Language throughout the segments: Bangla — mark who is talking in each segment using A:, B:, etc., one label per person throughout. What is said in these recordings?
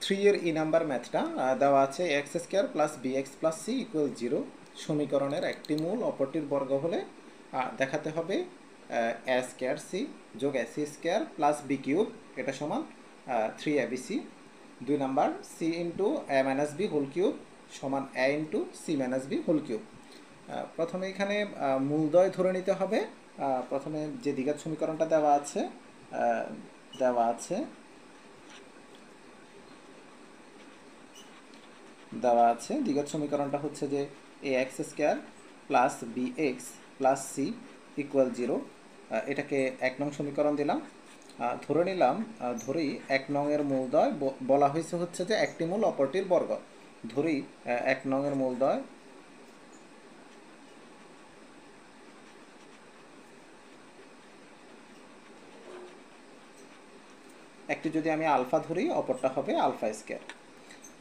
A: 3 এর ই নাম্বার ম্যাথটা দেওয়া আছে x square plus B x plus C equal 0 সমীকরণের একটি মূল অপরটির বর্গ হলে দেখাতে হবে এ স্কোয়ার সি যোগ A C square plus B cube এটা সমান 3abc। 2 number C into A minus B whole cube সমান A into C minus B whole cube. প্রথমে এখানে মূলদ্বয় ধরে নিতে হবে। প্রথমে যে দ্বিঘাত সমীকরণটা দেওয়া আছে দ্বিঘাত সমীকরণটা হচ্ছে যে A X square plus B x plus C equal 0। এটাকে 1 নং সমীকরণ দিলাম। ধরে নিলাম ধরি 1 নং এর মূলদ্বয় বলা হয়েছে হচ্ছে যে একটি মূল অপরটির বর্গ। ধরি 1 নং এর মূলদ্বয় একটি যদি আমি আলফা ধরি অপরটা হবে আলফা স্কোয়ার।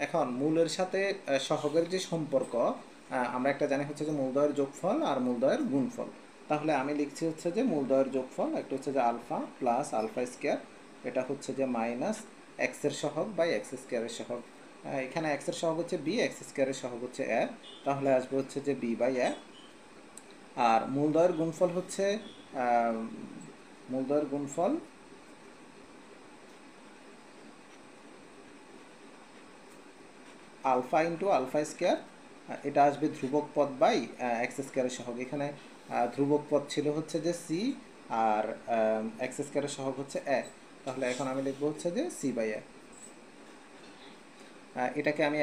A: এখন মূলের সাথে সহগের যে সম্পর্ক আমরা একটা জানি হচ্ছে যে মূলদ্বয়ের যোগফল আর মূলদ্বয়ের গুণফল। তাহলে আমি লিখছি হচ্ছে যে মূলদ্বয়ের যোগফল একটা হচ্ছে যে আলফা প্লাস আলফা স্কোয়ার, এটা হচ্ছে যে মাইনাস এক্সের সহগ বাই এক্স স্কোয়ারের সহগ। এখানে এক্সের সহগ হচ্ছে বি, এক্স স্কোয়ারের সহগ হচ্ছে এ, তাহলে আসবে হচ্ছে যে বি বাই এ। আর মূলদ্বয়ের গুণফল হচ্ছে মূলদ্বয়ের গুণফল আলফা ইন্টু আলফা স্কোয়ার, এটা আসবে ধ্রুবক পদ বাই এক্স স্কোয়ারের সহগ। এখানে ধ্রুবক পদ ছিল হচ্ছে যে সি আর এক্স স্কোয়ারের সহগ হচ্ছে এ, তাহলে এখন আমি লিখবো হচ্ছে যে সি বাই এ। এটাকে আমি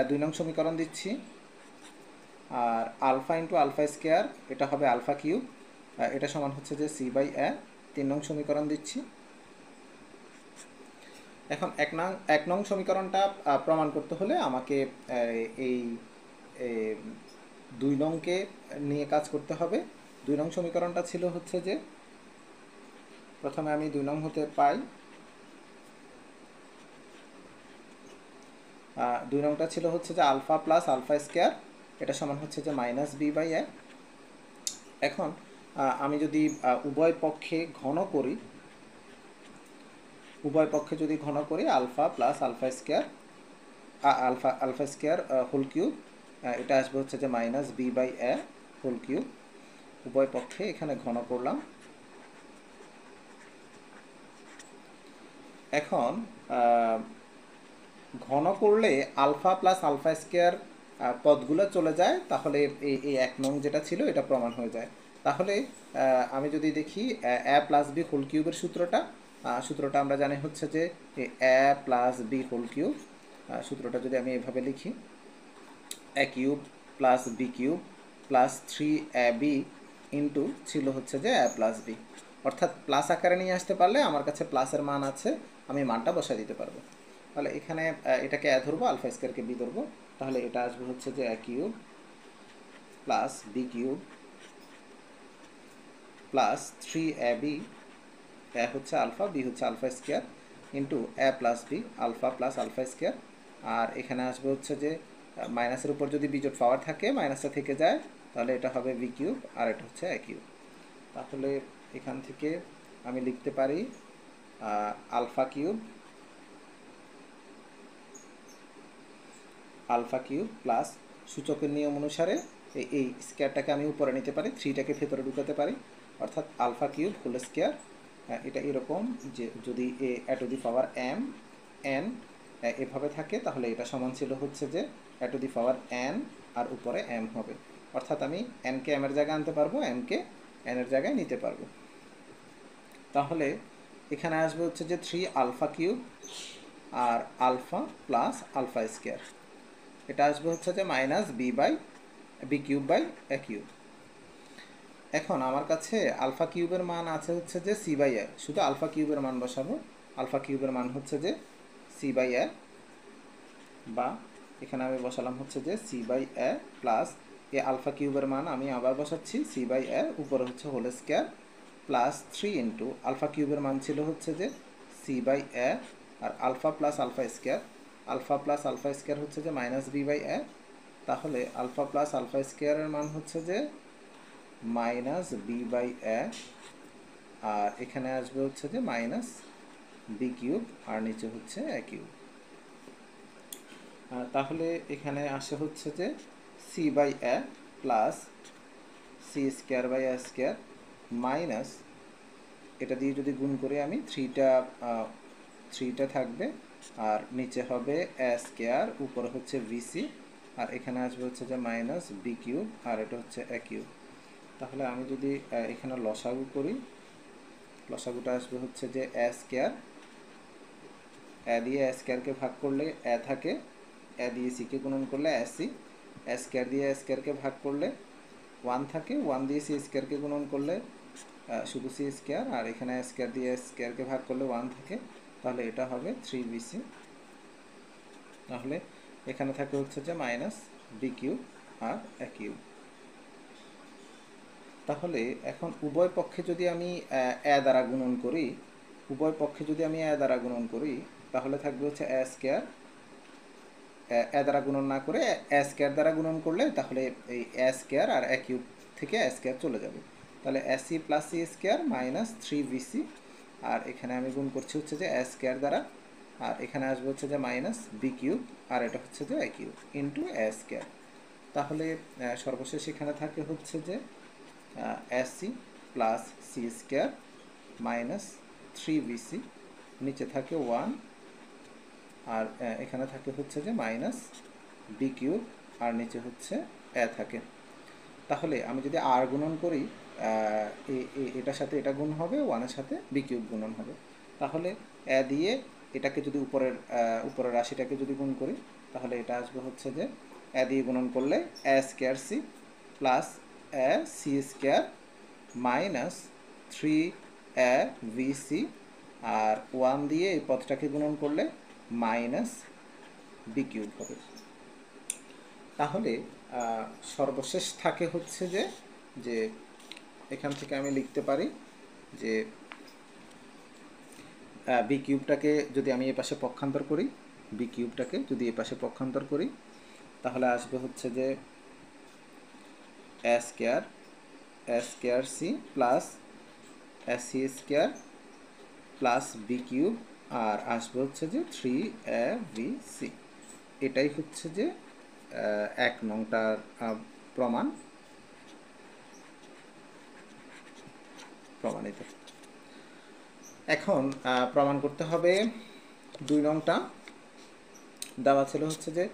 A: 2 নং সমীকরণ দিচ্ছি। আর আলফা ইন্টু আলফা স্কোয়ার এটা হবে আলফা কিউব, এটা সমান হচ্ছে যে সি বাই এ। 3 নং সমীকরণ দিচ্ছি। এখন 1 নং সমীকরণটা প্রমাণ করতে হলে আমাকে এই 2 নংকে নিয়ে কাজ করতে হবে। 2 নং সমীকরণটা ছিল হচ্ছে যে প্রথমে আমি 2 নং হতে পাই 2 নংটা ছিল হচ্ছে যে আলফা প্লাস আলফা স্কোয়ার, এটা সমান হচ্ছে যে মাইনাস বি বাই এ। এখন আমি যদি উভয় পক্ষে যদি ঘন করি alpha plus alpha square alpha square whole cube, এটা আসবে হচ্ছে যে minus B by a whole cube. উভয় পক্ষে এখানে ঘন করলাম। এখন ঘন করলে আলফা প্লাস আলফা স্কোয়ার পদগুলো চলে যায়, তাহলে এই 1 নং যেটা ছিল এটা প্রমাণ হয়ে যায়। তাহলে আমি যদি দেখি এ প্লাস বি হোল কিউবের সূত্রটা আমরা জানি হচ্ছে যে A plus B whole cube. সূত্রটা যদি আমি এভাবে লিখি, A cube plus B cube plus 3ab into ছিল হচ্ছে যে এ প্লাস বি, অর্থাৎ প্লাস আকারে নিয়ে আসতে পারলে আমার কাছে প্লাসের মান আছে, আমি মানটা বসাই দিতে পারবো। তাহলে এখানে এটাকে এ ধরবো, আলফা স্কোয়ারকে বি ধরবো, তাহলে এটা আসবে হচ্ছে যে এ cube plus B cube plus 3ab, A হচ্ছে আলফা, বি হচ্ছে alpha square into A plus B alpha plus alpha square. আর এখানে আসবে হচ্ছে যে মাইনাসের উপর যদি বিজোড় পাওয়ার থাকে মাইনাসটা থেকে যায়, তাহলে এটা হবে বি কিউব আর এটা হচ্ছে এ কিউব। তাহলে এখান থেকে আমি লিখতে পারি আলফা কিউব প্লাস সূচকের নিয়ম অনুসারে এই স্কোয়ারটাকে আমি উপরে নিতে পারি, 3টাকে ভেতরে ঢুকাতে পারি, অর্থাৎ আলফা কিউব হোল স্কোয়ার। এটা এরকম যে যদি A to the power M N এভাবে থাকে, তাহলে এটা সমান ছিল হচ্ছে যে এ টু দি পাওয়ার এন আর উপরে এম হবে, অর্থাৎ আমি এনকে এম এর জায়গায় আনতে পারবো, এমকে এন এর জায়গায় নিতে পারবো। তাহলে এখানে আসবে হচ্ছে যে 3 আলফা কিউব আর আলফা প্লাস আলফা স্কোয়ার, এটা আসবে হচ্ছে যে minus b cube by A cube. এখন আমার কাছে আলফা কিউবের মান আছে হচ্ছে যে সি বাই এ, শুধু আলফা কিউবের মান বসাবো। আলফা কিউবের মান হচ্ছে যে সি বাই এ, বা এখানে আমি বসালাম হচ্ছে যে C by A plus a alpha কিউবের মান আমি আবার বসাচ্ছি সি বাই এ, উপরে হচ্ছে whole square plus 3 into alpha কিউবের মান ছিল হচ্ছে যে সি বাই এ আর আলফা প্লাস আলফা স্কোয়ার হচ্ছে যে মাইনাস বি বাই এ। তাহলে আলফা প্লাস আলফা স্কোয়ারের মান হচ্ছে যে মাইনাস বি বাই এ, আর এখানে আসবে হচ্ছে যে মাইনাস বি কিউব আর নিচে হচ্ছে এ কিউব। তাহলে এখানে আসে হচ্ছে যে C by A plus c square by A square minus এটা দিয়ে যদি গুণ করি আমি থ্রিটা থাকবে আর নিচে হবে এ স্কোয়ার, উপরে হচ্ছে ভিসি, আর এখানে আসবে হচ্ছে যে মাইনাস বি কিউব, আর এটা হচ্ছে এ কিউব। তাহলে আমি যদি এখানে লসাগু করি, লসাগুটা আসবে হচ্ছে যে এ স্কোয়ার, এ দিয়ে এ স্কোয়ারকে ভাগ করলে এ থাকে, এ দিয়ে সিকে গুণন করলে এ সি, এ স্কোয়ার দিয়ে এ স্কোয়ারকে ভাগ করলে 1 থাকে, 1 দিয়ে সি স্কোয়ারকে গুণন করলে শুধু সি স্কোয়ার, আর এখানে স্কোয়ার দিয়ে স্কোয়ারকে ভাগ করলে 1 থাকে, তাহলে এটা হবে 3bc। তাহলে এখানে থাকে হচ্ছে যে মাইনাস বি কিউব আর এ কিউব। তাহলে এখন উভয় পক্ষে যদি আমি এ দ্বারা গুণন করি, উভয় পক্ষে যদি আমি এ দ্বারা গুণন করি, তাহলে থাকবে হচ্ছে এ স্কোয়ার, এ দ্বারা গুণন না করে এ স্কোয়ার দ্বারা গুণন করলে তাহলে এই এ স্কোয়ার আর এ কিউব থেকে এ স্কোয়ার চলে যাবে, তাহলে a c plus c square minus 3bc, আর এখানে আমি গুণ করছি হচ্ছে যে এ স্কোয়ার দ্বারা, আর এখানে আসবে হচ্ছে যে মাইনাস বি কিউব, আর এটা হচ্ছে যে এ কিউব ইন্টু এ স্কোয়ার। তাহলে সর্বশেষ এখানে থাকে হচ্ছে যে a c plus c square minus 3bc, নিচে থাকে 1, আর এখানে থাকে হচ্ছে যে মাইনাস বি কিউব, আর নিচে হচ্ছে এ থাকে। তাহলে আমি যদি আর গুণন করি, এটার সাথে এটা গুণ হবে, 1-এর সাথে বি কিউব গুণন হবে, তাহলে এ দিয়ে এটাকে যদি উপরের রাশিটাকে যদি গুণ করি, তাহলে এটা আসবে হচ্ছে যে এ দিয়ে গুণন করলে A square C plus A C square minus 3 A V C, আর 1 দিয়ে এই পদটাকে গুণন করলে মাইনাস বি কিউব হবে। তাহলে সর্বশেষ থাকে হচ্ছে যে এখান থেকে আমি লিখতে পারি যে বি কিউবটাকে যদি আমি এ পাশে পক্ষান্তর করি, বি কিউবটাকে যদি এ পাশে পক্ষান্তর করি, তাহলে আসবে হচ্ছে যে A square C plus A C square plus B cube, আর আসবে হচ্ছে যে 3abc। এটাই হচ্ছে যে 1 নংটার প্রমাণিত। এখন প্রমাণ করতে হবে 2 নংটা। দেওয়া ছিল হচ্ছে যে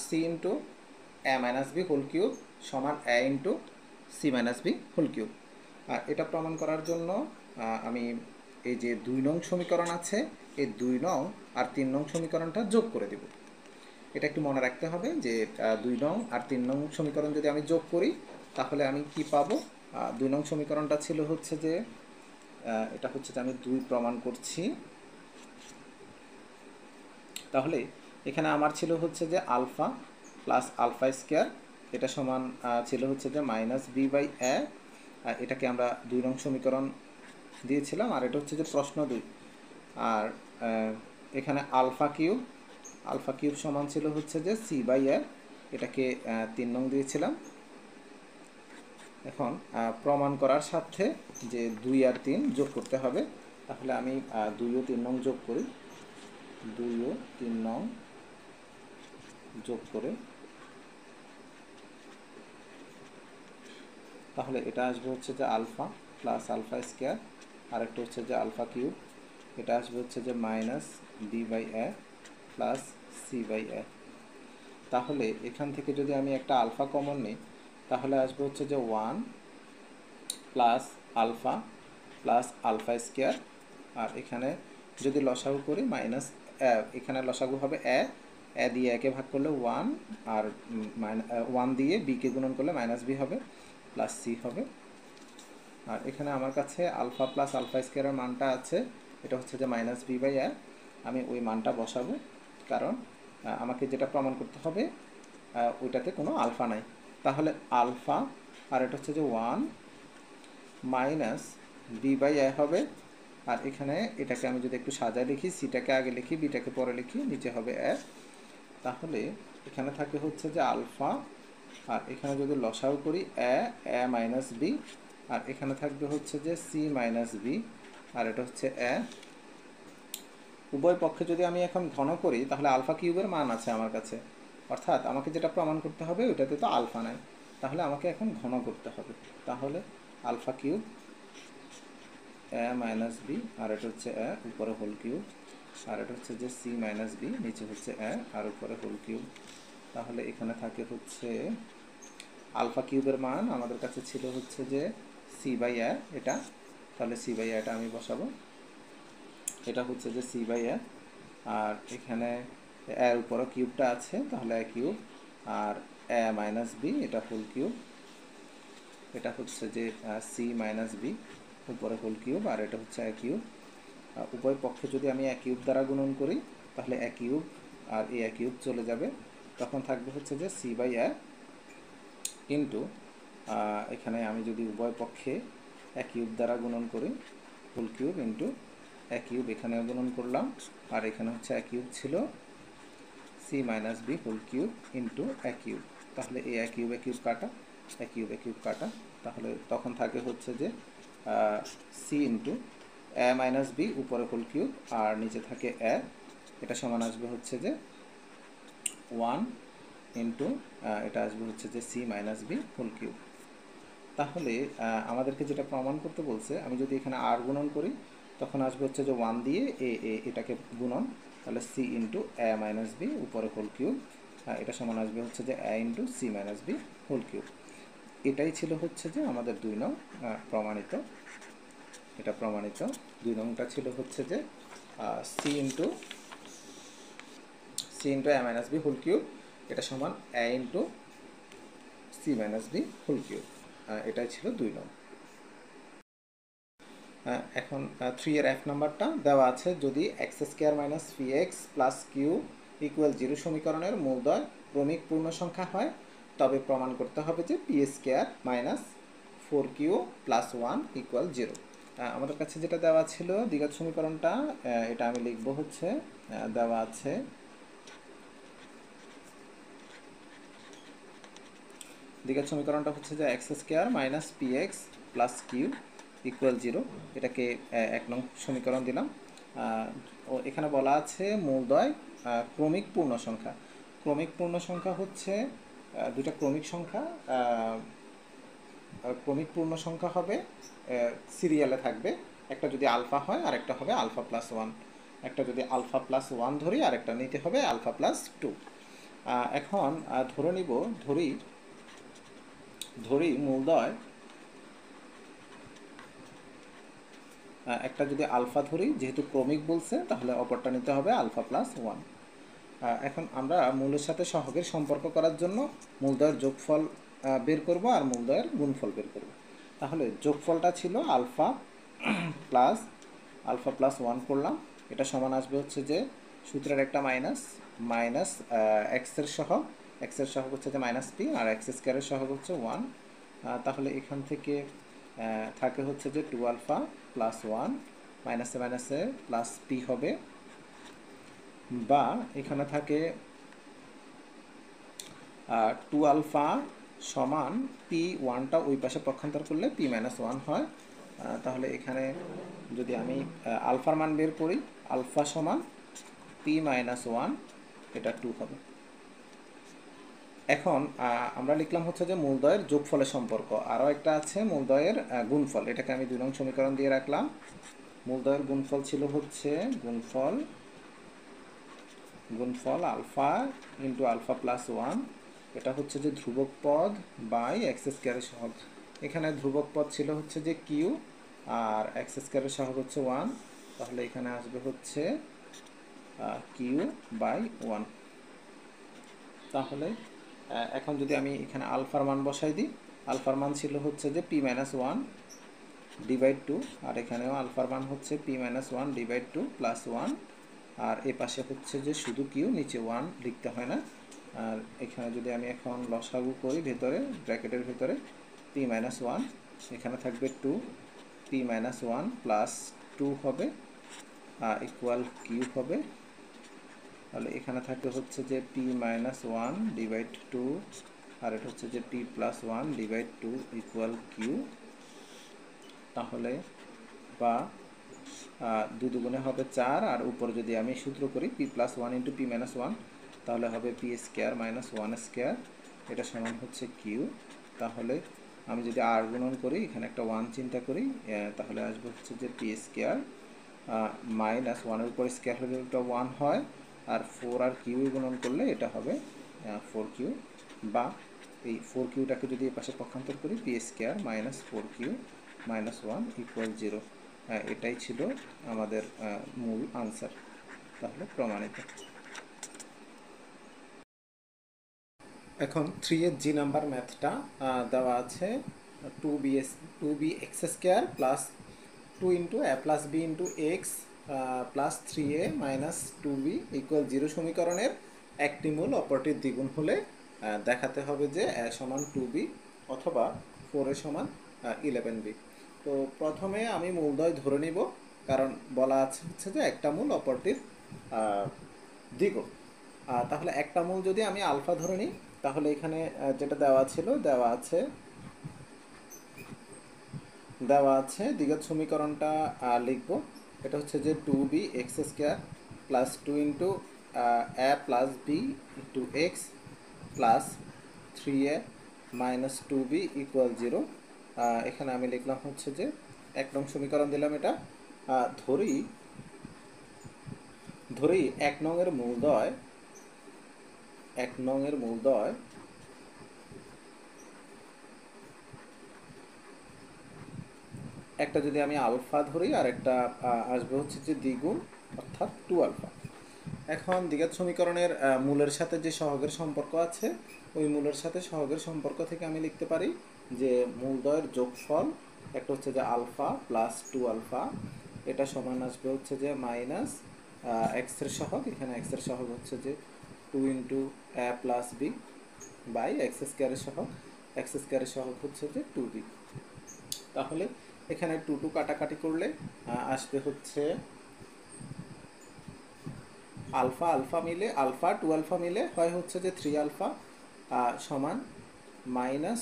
A: C into A minus B whole cube সমান A into C minus B whole cube. আর এটা প্রমাণ করার জন্য আমি এই যে 2 নং সমীকরণ আছে, এই 2 নং আর 3 নং সমীকরণটা যোগ করে দেব। এটা একটু মনে রাখতে হবে যে 2 নং আর 3 নং সমীকরণ যদি আমি যোগ করি, তাহলে আমি কি পাবো? 2 নং সমীকরণটা ছিল হচ্ছে যে এটা হচ্ছে যে আমি 2 প্রমাণ করছি। তাহলে এখানে আমার ছিল হচ্ছে যে আলফা প্লাস আলফা স্কোয়ার, এটা সমান ছিল হচ্ছে যে মাইনাস বি বাই এ, এটাকে আমরা 2 নং সমীকরণ দিয়েছিলাম, আর এটা হচ্ছে যে প্রশ্ন 2। আর এখানে আলফা কিউব সমান ছিল হচ্ছে যে সি বাই এ, এটাকে 3 নং দিয়েছিলাম। এখন প্রমাণ করার সাথে যে 2 আর 3 যোগ করতে হবে, তাহলে আমি 2 ও 3 নং যোগ করি, 2 ও 3 নং যোগ করে তাহলে এটা আসবে হচ্ছে যে আলফা প্লাস আলফা স্কোয়ার, আর একটা হচ্ছে যে আলফা কিউব, এটা আসবে হচ্ছে যে minus B by A plus C by এ। তাহলে এখান থেকে যদি আমি একটা আলফা কমন নিই, তাহলে আসবে হচ্ছে যে 1 প্লাস আলফা স্কোয়ার, আর এখানে যদি লসাগু করি মাইনাস এখানে লসাগু হবে এ দিয়ে একে ভাগ করলে 1, আর 1 দিয়ে বিকে গুণন করলে মাইনাস বি হবে প্লাস সি হবে। আর এখানে আমার কাছে আলফা প্লাস আলফা স্কোয়ারের মানটা আছে, এটা হচ্ছে যে মাইনাস বি বাই এ। আমি ওই মানটা বসাবো, কারণ আমাকে যেটা প্রমাণ করতে হবে ওইটাতে কোনো আলফা নাই। তাহলে আলফা, আর এটা হচ্ছে যে 1 মাইনাস বি বাই এ হবে, আর এখানে এটাকে আমি যদি একটু সাজায় লিখি, সিটাকে আগে লিখি, বিটাকে পরে লিখি, নিচে হবে এ। তাহলে এখানে থাকে হচ্ছে যে আলফা, আর এখানে যদি লসাও করি এ মাইনাস বি, আর এখানে থাকবে হচ্ছে যে সি মাইনাস বি, আর এটা হচ্ছে এ উভয় পক্ষে যদি আমি এখন ঘন করি তাহলে আলফা কিউবের মান আছে আমার কাছে, অর্থাৎ আমাকে যেটা প্রমাণ করতে হবে ওইটাতে তো আলফা নাই, তাহলে আমাকে এখন ঘন করতে হবে। তাহলে আলফা কিউব এ মাইনাস বি, আর এটা হচ্ছে এ উপরে হোল কিউব, আর এটা হচ্ছে যে সি মাইনাস বি, নিচে হচ্ছে এ আর উপরে হোল কিউব। তাহলে এখানে থাকে হচ্ছে আলফা কিউবের মান আমাদের কাছে ছিল হচ্ছে যে সি বাই এ এটা, তাহলে সি বাই এটা আমি বসাবো, এটা হচ্ছে যে সি বাই এ, আর এখানে এর উপরও কিউবটা আছে, তাহলে A cube, R A minus B এটা হোল কিউব, এটা হচ্ছে যে সি মাইনাস বি উপরে হোল কিউব, আর এটা হচ্ছে এ কিউব। উভয় পক্ষে যদি আমি এ কিউব দ্বারা গুণন করি তাহলে A cube R A cube চলে যাবে, তখন থাকবে হচ্ছে যে সি বাই এ ইন্টু, এখানে আমি যদি উভয় পক্ষে এ কিউব দ্বারা গুণন করি whole cube into A cube, এখানেও গুণন করলাম, আর এখানে হচ্ছে এ কিউব ছিল C minus B whole cube into A cube, তাহলে এ কিউব কাটা, এ কিউব কাটা, তাহলে তখন থাকে হচ্ছে যে C into A minus B উপরে হোল কিউব আর নিচে থাকে এ, এটা সমান আসবে হচ্ছে যে 1 ইন্টু এটা আসবে হচ্ছে যে c minus B whole cube. তাহলে আমাদেরকে যেটা প্রমাণ করতে বলছে, আমি যদি এখানে আর গুণন করি তখন আসবে হচ্ছে যে 1 দিয়ে এটাকে গুণন, তাহলে C into A minus B উপরে হোল কিউব, এটা সমান আসবে হচ্ছে যে A into C minus B whole cube. এটাই ছিল হচ্ছে যে আমাদের 2 নং প্রমাণিত, এটা প্রমাণিত 2 নংটা ছিল হচ্ছে যে C into A minus B whole cube, এটা সমান A into C minus B whole cube, এটাই ছিল 2 নং। এখন 3 এর এক নাম্বারটা দেওয়া আছে, যদি x square minus p x plus q equal 0 সমীকরণের মূলদ্বয় ক্রমিক পূর্ণ সংখ্যা হয়, তবে প্রমাণ করতে হবে যে পি স্কোয়ার মাইনাস 4কিউ প্লাস 1 ইকুয়াল 0। আমাদের কাছে যেটা দেওয়া ছিল দ্বিঘাত সমীকরণটা, এটা আমি লিখব হচ্ছে দেওয়া আছে দ্বিঘাত সমীকরণটা হচ্ছে যে x square minus p x plus q equal 0, এটাকে 1 নং সমীকরণ দিলাম। ও এখানে বলা আছে মূলদ্বয় ক্রমিক পূর্ণ সংখ্যা। ক্রমিক পূর্ণ সংখ্যা হচ্ছে দুইটা ক্রমিক সংখ্যা, ক্রমিক পূর্ণ সংখ্যা হবে সিরিয়ালে থাকবে, একটা যদি আলফা হয় আর একটা হবে আলফা প্লাস 1, একটা যদি আলফা প্লাস 1 ধরি আর একটা নিতে হবে আলফা প্লাস 2। এখন ধরে নিব, ধরি মূলদ্বয় একটা যদি আলফা ধরি, যেহেতু ক্রমিক বলছে তাহলে অপরটা নিতে হবে আলফা প্লাস 1। এখন আমরা মূলের সাথে সহগের সম্পর্ক করার জন্য মূলদ্বয়ের যোগফল বের করব আর মূলদ্বয়ের গুণফল বের করব। তাহলে যোগফলটা ছিল আলফা প্লাস 1 করলাম, এটা সমান আসবে হচ্ছে যে সূত্রের একটা মাইনাস এক্সের সহগ হচ্ছে যে মাইনাস পি, আর এক্স স্কোয়ারের সহগ হচ্ছে 1, তাহলে এখান থেকে থাকে হচ্ছে যে 2 আলফা প্লাস 1 মাইনাসে প্লাস পি হবে, বা এখানে থাকে 2 আলফা সমান পি, 1টা ওই পাশে পক্ষান্তর করলে পি মাইনাস 1 হয়। তাহলে এখানে যদি আমি আলফার মান বের করি, আলফা সমান পি মাইনাস 1, এটা 2 হবে। এখন আমরা লিখলাম হচ্ছে যে মূলদ্বয়ের যোগফলের সম্পর্ক, আরও একটা আছে মূলদ্বয়ের গুণফল, এটাকে আমি 2 নং সমীকরণ দিয়ে রাখলাম। মূলদ্বয়ের গুণফল ছিল হচ্ছে গুণফল আলফা ইন্টু আলফা প্লাস 1, এটা হচ্ছে যে ধ্রুবক পদ বাই এক্স স্কোয়ারের সহগ। এখানে ধ্রুবক পদ ছিল হচ্ছে যে কিউ আর এক্স স্কোয়ারের সহগ হচ্ছে 1, তাহলে এখানে আসবে হচ্ছে কিউ বাই 1। তাহলে এখন যদি আমি এখানে আলফার মান বসাই দিই, আলফার মান ছিল হচ্ছে যে পি মাইনাস 1 ডিভাইড 2, আর এখানেও আলফার মান হচ্ছে পি মাইনাস 1 ডিভাইড 2 প্লাস 1, আর এ পাশে হচ্ছে যে শুধু কিউ, নিচে 1 লিখতে হয় না। আর এখানে যদি আমি এখন লসাগু করি ভেতরে ব্র্যাকেটের ভেতরে পি মাইনাস 1, এখানে থাকবে 2, পি মাইনাস 1 প্লাস 2 হবে ইকুয়াল কিউ হবে, তাহলে এখানে থাকবে হচ্ছে যে পি মাইনাস 1 ডিভাইড 2, আর এটা হচ্ছে যে P plus 1 divide 2 equal q. তাহলে বা দুই দুগুণে হবে 4, আর উপরে যদি আমি সূত্র করি p+1 × p-1, তাহলে হবে p² - 1 স্কোয়ার, এটা সমান হচ্ছে q। তাহলে আমি যদি r গুণন করি, এখানে একটা 1 চিন্তা করি, তাহলে আসবে হচ্ছে যে p² - 1 এর উপর স্কোয়ার হলে এটা 1 হয়, আর 4 আর q গুণন করলে এটা হবে 4q, বা এই 4qটাকে যদি এই পাশে পক্ষান্তর করি p² - 4q - 1 = 0। এটাই ছিল আমাদের মূল আনসার, তাহলে প্রমাণিত। এখন 3 এর জি নাম্বার ম্যাথটা দেওয়া আছে 2bx² plus 2 × a plus b × x plus 3a minus 2b = 0 সমীকরণের একটি মূল অপরটির দ্বিগুণ হলে দেখাতে হবে যে a সমান 2b অথবা 4a সমান 11b। তো প্রথমে আমি মূলদ্বয় ধরে নিব, কারণ বলা আছে হচ্ছে যে একটা মূল অপরটির দ্বিগুণ। তাহলে একটা মূল যদি আমি আলফা ধরে নিই, তাহলে এখানে যেটা দেওয়া ছিল দেওয়া আছে দ্বিঘাত সমীকরণটা লিখব। এটা হচ্ছে যে 2bx² plus 2 × a plus b × x plus 3a minus 2b = 0। এখানে আমি লিখলাম হচ্ছে যে 1 নং সমীকরণ দিলাম। এটা ধরি 1 নং এর মূলদ্বয় একটা যদি আমি আলফা ধরি, আর একটা আসবে হচ্ছে যে দ্বিগুণ, অর্থাৎ 2 আলফা। এখন দ্বিঘাত সমীকরণের মূলের সাথে যে সহগের সম্পর্ক আছে, ওই মূলের সাথে সহগের সম্পর্ক থেকে আমি লিখতে পারি যে মূলদ্বয়ের যোগফল একটা হচ্ছে যে আলফা প্লাস 2 আলফা, এটা সমান আসবে হচ্ছে যে মাইনাস এক্স এর সহগ, এখানে এক্স এর সহগ হচ্ছে যে 2 × a plus b by x² এর সহগ, x² এর সহগ হচ্ছে যে 2b। তাহলে এখানে 2 কাটাকাটি করলে আসবে হচ্ছে আলফা মিলে, আলফা 2 আলফা মিলে হয় হচ্ছে যে 3 আলফা সমান মাইনাস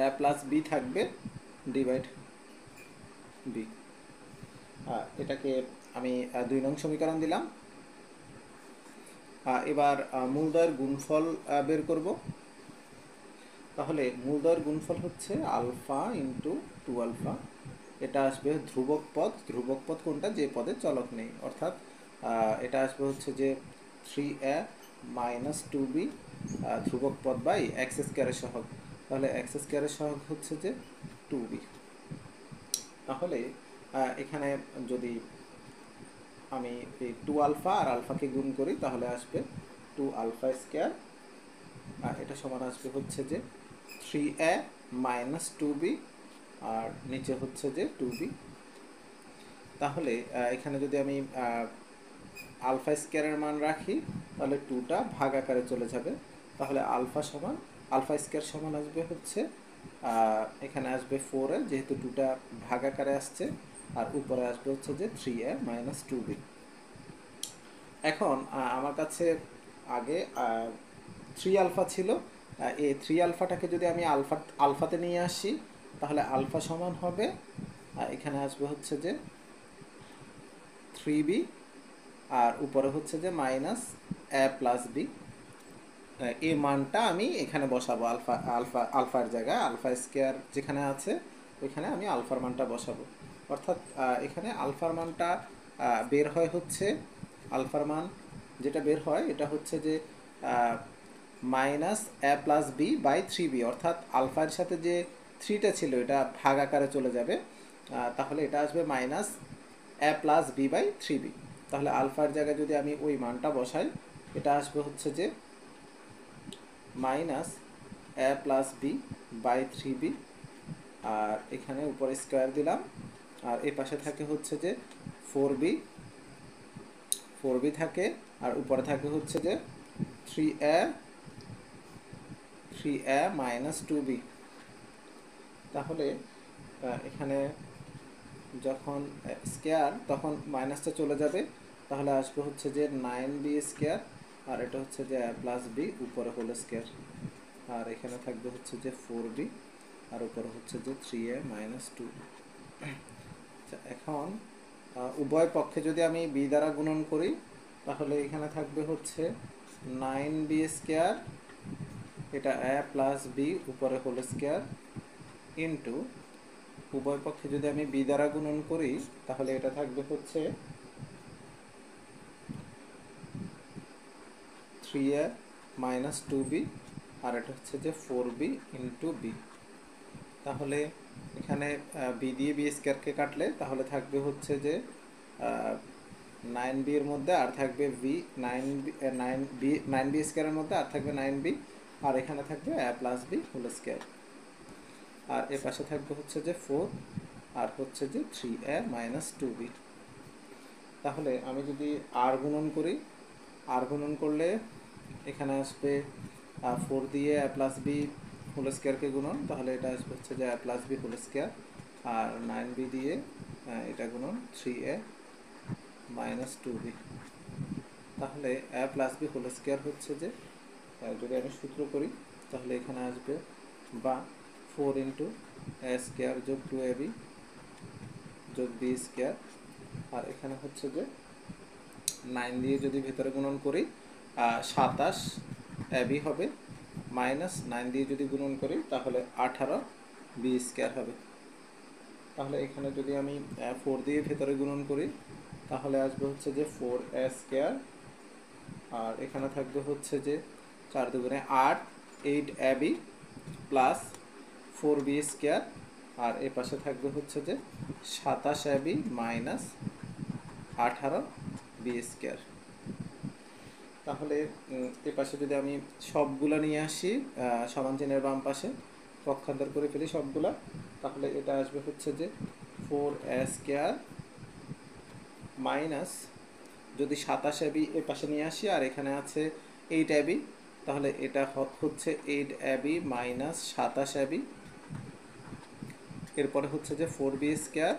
A: a প্লাস b থাকবে ডিভাইড b। এটাকে আমি 2 নং সমীকরণ দিলাম। এবার মূলদ্বয়ের গুণফল বের করব। তাহলে মূলদ্বয়ের গুণফল হচ্ছে আলফা × 2 আলফা, এটা আসবে ধ্রুবক পদ কোনটা, যে পদে চলক নেই, অর্থাৎ এটা আসবে হচ্ছে যে 3a মাইনাস 2b ধ্রুবক পদ বাই x² এর সহগ, তাহলে x² এর সহগ হচ্ছে যে 2b। তাহলে এখানে যদি আমি এই 2 আলফা আর আলফাকে গুণ করি, তাহলে আসবে 2 আলফা স্কোয়ার, এটা সমান আসবে হচ্ছে যে 3a মাইনাস 2b, আর নিচে হচ্ছে যে 2b। তাহলে এখানে যদি আমি আলফা স্কোয়ারের মান রাখি, তাহলে 2টা ভাগ আকারে চলে যাবে, তাহলে আলফা স্কোয়ার সমান আসবে হচ্ছে এখানে আসবে 4a, যেহেতু 2টা ভাগ আকারে আসছে, আর উপরে আসবে হচ্ছে যে 3a মাইনাস 2b। এখন আমার কাছে আগে 3 আলফা ছিল, এই 3 আলফাটাকে যদি আমি আলফাতে নিয়ে আসি, তাহলে আলফা সমান হবে এখানে আসবে হচ্ছে যে 3b, আর উপরে হচ্ছে যে মাইনাস a প্লাস b। এই মানটা আমি এখানে বসাবো, আলফার জায়গায় আলফা স্কোয়ার যেখানে আছে ওইখানে আমি আলফার মানটা বসাবো। অর্থাৎ এখানে আলফার মানটা বের হয় হচ্ছে, আলফার মান যেটা বের হয় এটা হচ্ছে যে minus a plus b by 3b, অর্থাৎ আলফার সাথে যে 3টা ছিল এটা ভাগ আকারে চলে যাবে, তাহলে এটা আসবে minus a plus b by 3b। তাহলে আলফার জায়গায় যদি আমি ওই মানটা বসাই, এটা আসবে হচ্ছে যে minus a plus b by 3b, আর এখানে উপরে স্কোয়ার দিলাম, আর এই পাশে থাকে হচ্ছে যে 4b থাকে, আর উপরে থাকে হচ্ছে যে 3a মাইনাস 2b। তাহলে এখানে যখন স্কোয়ার তখন মাইনাসটা চলে যাবে, তাহলে আসবে হচ্ছে যে 9b স্কোয়ার, আর এটা হচ্ছে যে a প্লাস b উপরে হোল স্কোয়ার, আর এখানে থাকবে হচ্ছে যে 4b, আর উপরে হচ্ছে যে 3a মাইনাস 2b। এখন উভয় পক্ষে যদি আমি বি দ্বারা গুণন করি তাহলে এখানে থাকবে হচ্ছে 9b স্কোয়ার, এটা a প্লাস বি উপরে হোল স্কোয়ার ইন্টু উভয় পক্ষে যদি আমি বি দ্বারা গুণন করি তাহলে এটা থাকবে হচ্ছে 3a মাইনাস 2b, আর এটা হচ্ছে যে 4b ইন্টু বি। তাহলে এখানে বি দিয়ে বি স্কোয়ারকে কাটলে তাহলে থাকবে হচ্ছে যে 9b এর মধ্যে আর থাকবে বি, 9b স্কোয়ারের মধ্যে আর থাকবে 9b, আর এখানে থাকবে a plus B whole square, আর এ পাশে থাকবে হচ্ছে যে 4 আর হচ্ছে যে 3a মাইনাস 2b। তাহলে আমি যদি আর গুণন করি, আর গুণন করলে এখানে আসবে 4 দিয়ে a প্লাস বি হোল স্কোয়ারকে গুণন, তাহলে এটা আসবে হচ্ছে যে a plus B whole square, আর 9b দিয়ে এটা গুণন 3a মাইনাস 2b। তাহলে a plus B whole square হচ্ছে যে যদি আমি সূত্র করি তাহলে এখানে আসবে বা 4 ইন্টু a স্কোয়ার যোগ 2ab যোগ বি স্কোয়ার, আর এখানে হচ্ছে যে 9 দিয়ে যদি ভেতরে গুণন করি 27 ab হবে, মাইনাস 9 দিয়ে যদি গুণন করি তাহলে 18 বি স্কোয়ার হবে। তাহলে এখানে যদি আমি 4 দিয়ে ভেতরে গুণন করি তাহলে আসবে হচ্ছে যে 4a স্কোয়ার, আর এখানে থাকবে হচ্ছে যে 4 দুগুণে 8 8ab প্লাস 4b স্কোয়ার, আর এ পাশে থাকবে হচ্ছে যে 27ab মাইনাস 18b স্কোয়ার। তাহলে এ পাশে যদি আমি সবগুলা নিয়ে আসি সমান চিহ্নের বাম পাশে পক্ষান্তর করে ফেলি সবগুলা, তাহলে এটা আসবে হচ্ছে যে 4a স্কোয়ার মাইনাস, যদি 27ab এ পাশে নিয়ে আসি আর এখানে আছে 8ab, তাহলে এটা হচ্ছে 8ab মাইনাস 27ab, এরপরে হচ্ছে যে 4b square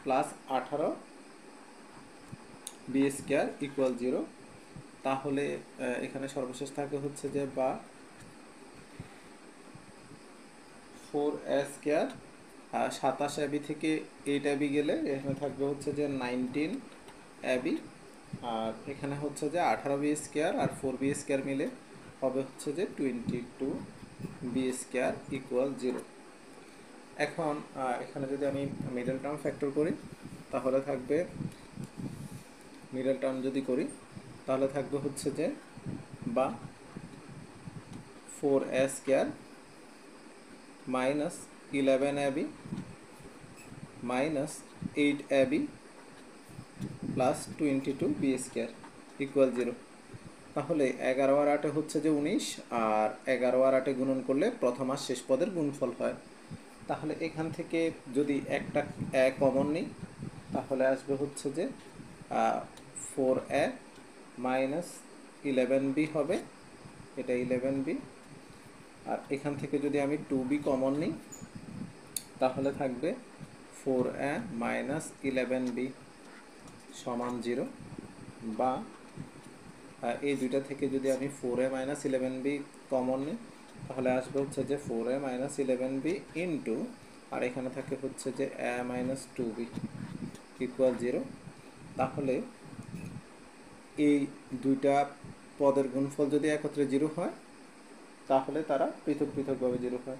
A: plus 18b square equal 0। তাহলে এখানে সর্বশেষ থাকে হচ্ছে যে বা 4a স্কোয়ার 27ab থেকে 8ab গেলে এখানে থাকবে হচ্ছে যে 19ab, আর এখানে হচ্ছে যে 18b স্কোয়ার আর 4b স্কোয়ার মিলে হবে হচ্ছে যে 22b স্কোয়ার ইকুয়াল 0। এখন এখানে যদি আমি মিডল টার্ম ফ্যাক্টর করি তাহলে থাকবে, মিডল টার্ম যদি করি তাহলে থাকবে হচ্ছে যে বা 4a square minus 11ab minus 8ab plus 22b square equal 0। তাহলে 11 আর 8 হচ্ছে যে 19, আর 11 আর 8 গুণন করলে প্রথম আর শেষ পদের গুণফল হয়। তাহলে এখান থেকে যদি একটা কমন নিই তাহলে আসবে হচ্ছে যে 4a মাইনাস 11b হবে, এটা 11b, আর এখান থেকে যদি আমি 2b কমন নিই তাহলে থাকবে 4a মাইনাস 11b সমান 0, বা এই দুইটা থেকে যদি আমি 4a মাইনাস 11b কমন নিই তাহলে আসবে হচ্ছে যে 4a মাইনাস 11b ইন্টু, আর এখানে থাকে হচ্ছে যে a মাইনাস 2b ইকুয়াল 0। তাহলে এই দুইটা পদের গুণফল যদি একত্রে 0 হয় তাহলে তারা পৃথক পৃথকভাবে 0 হয়,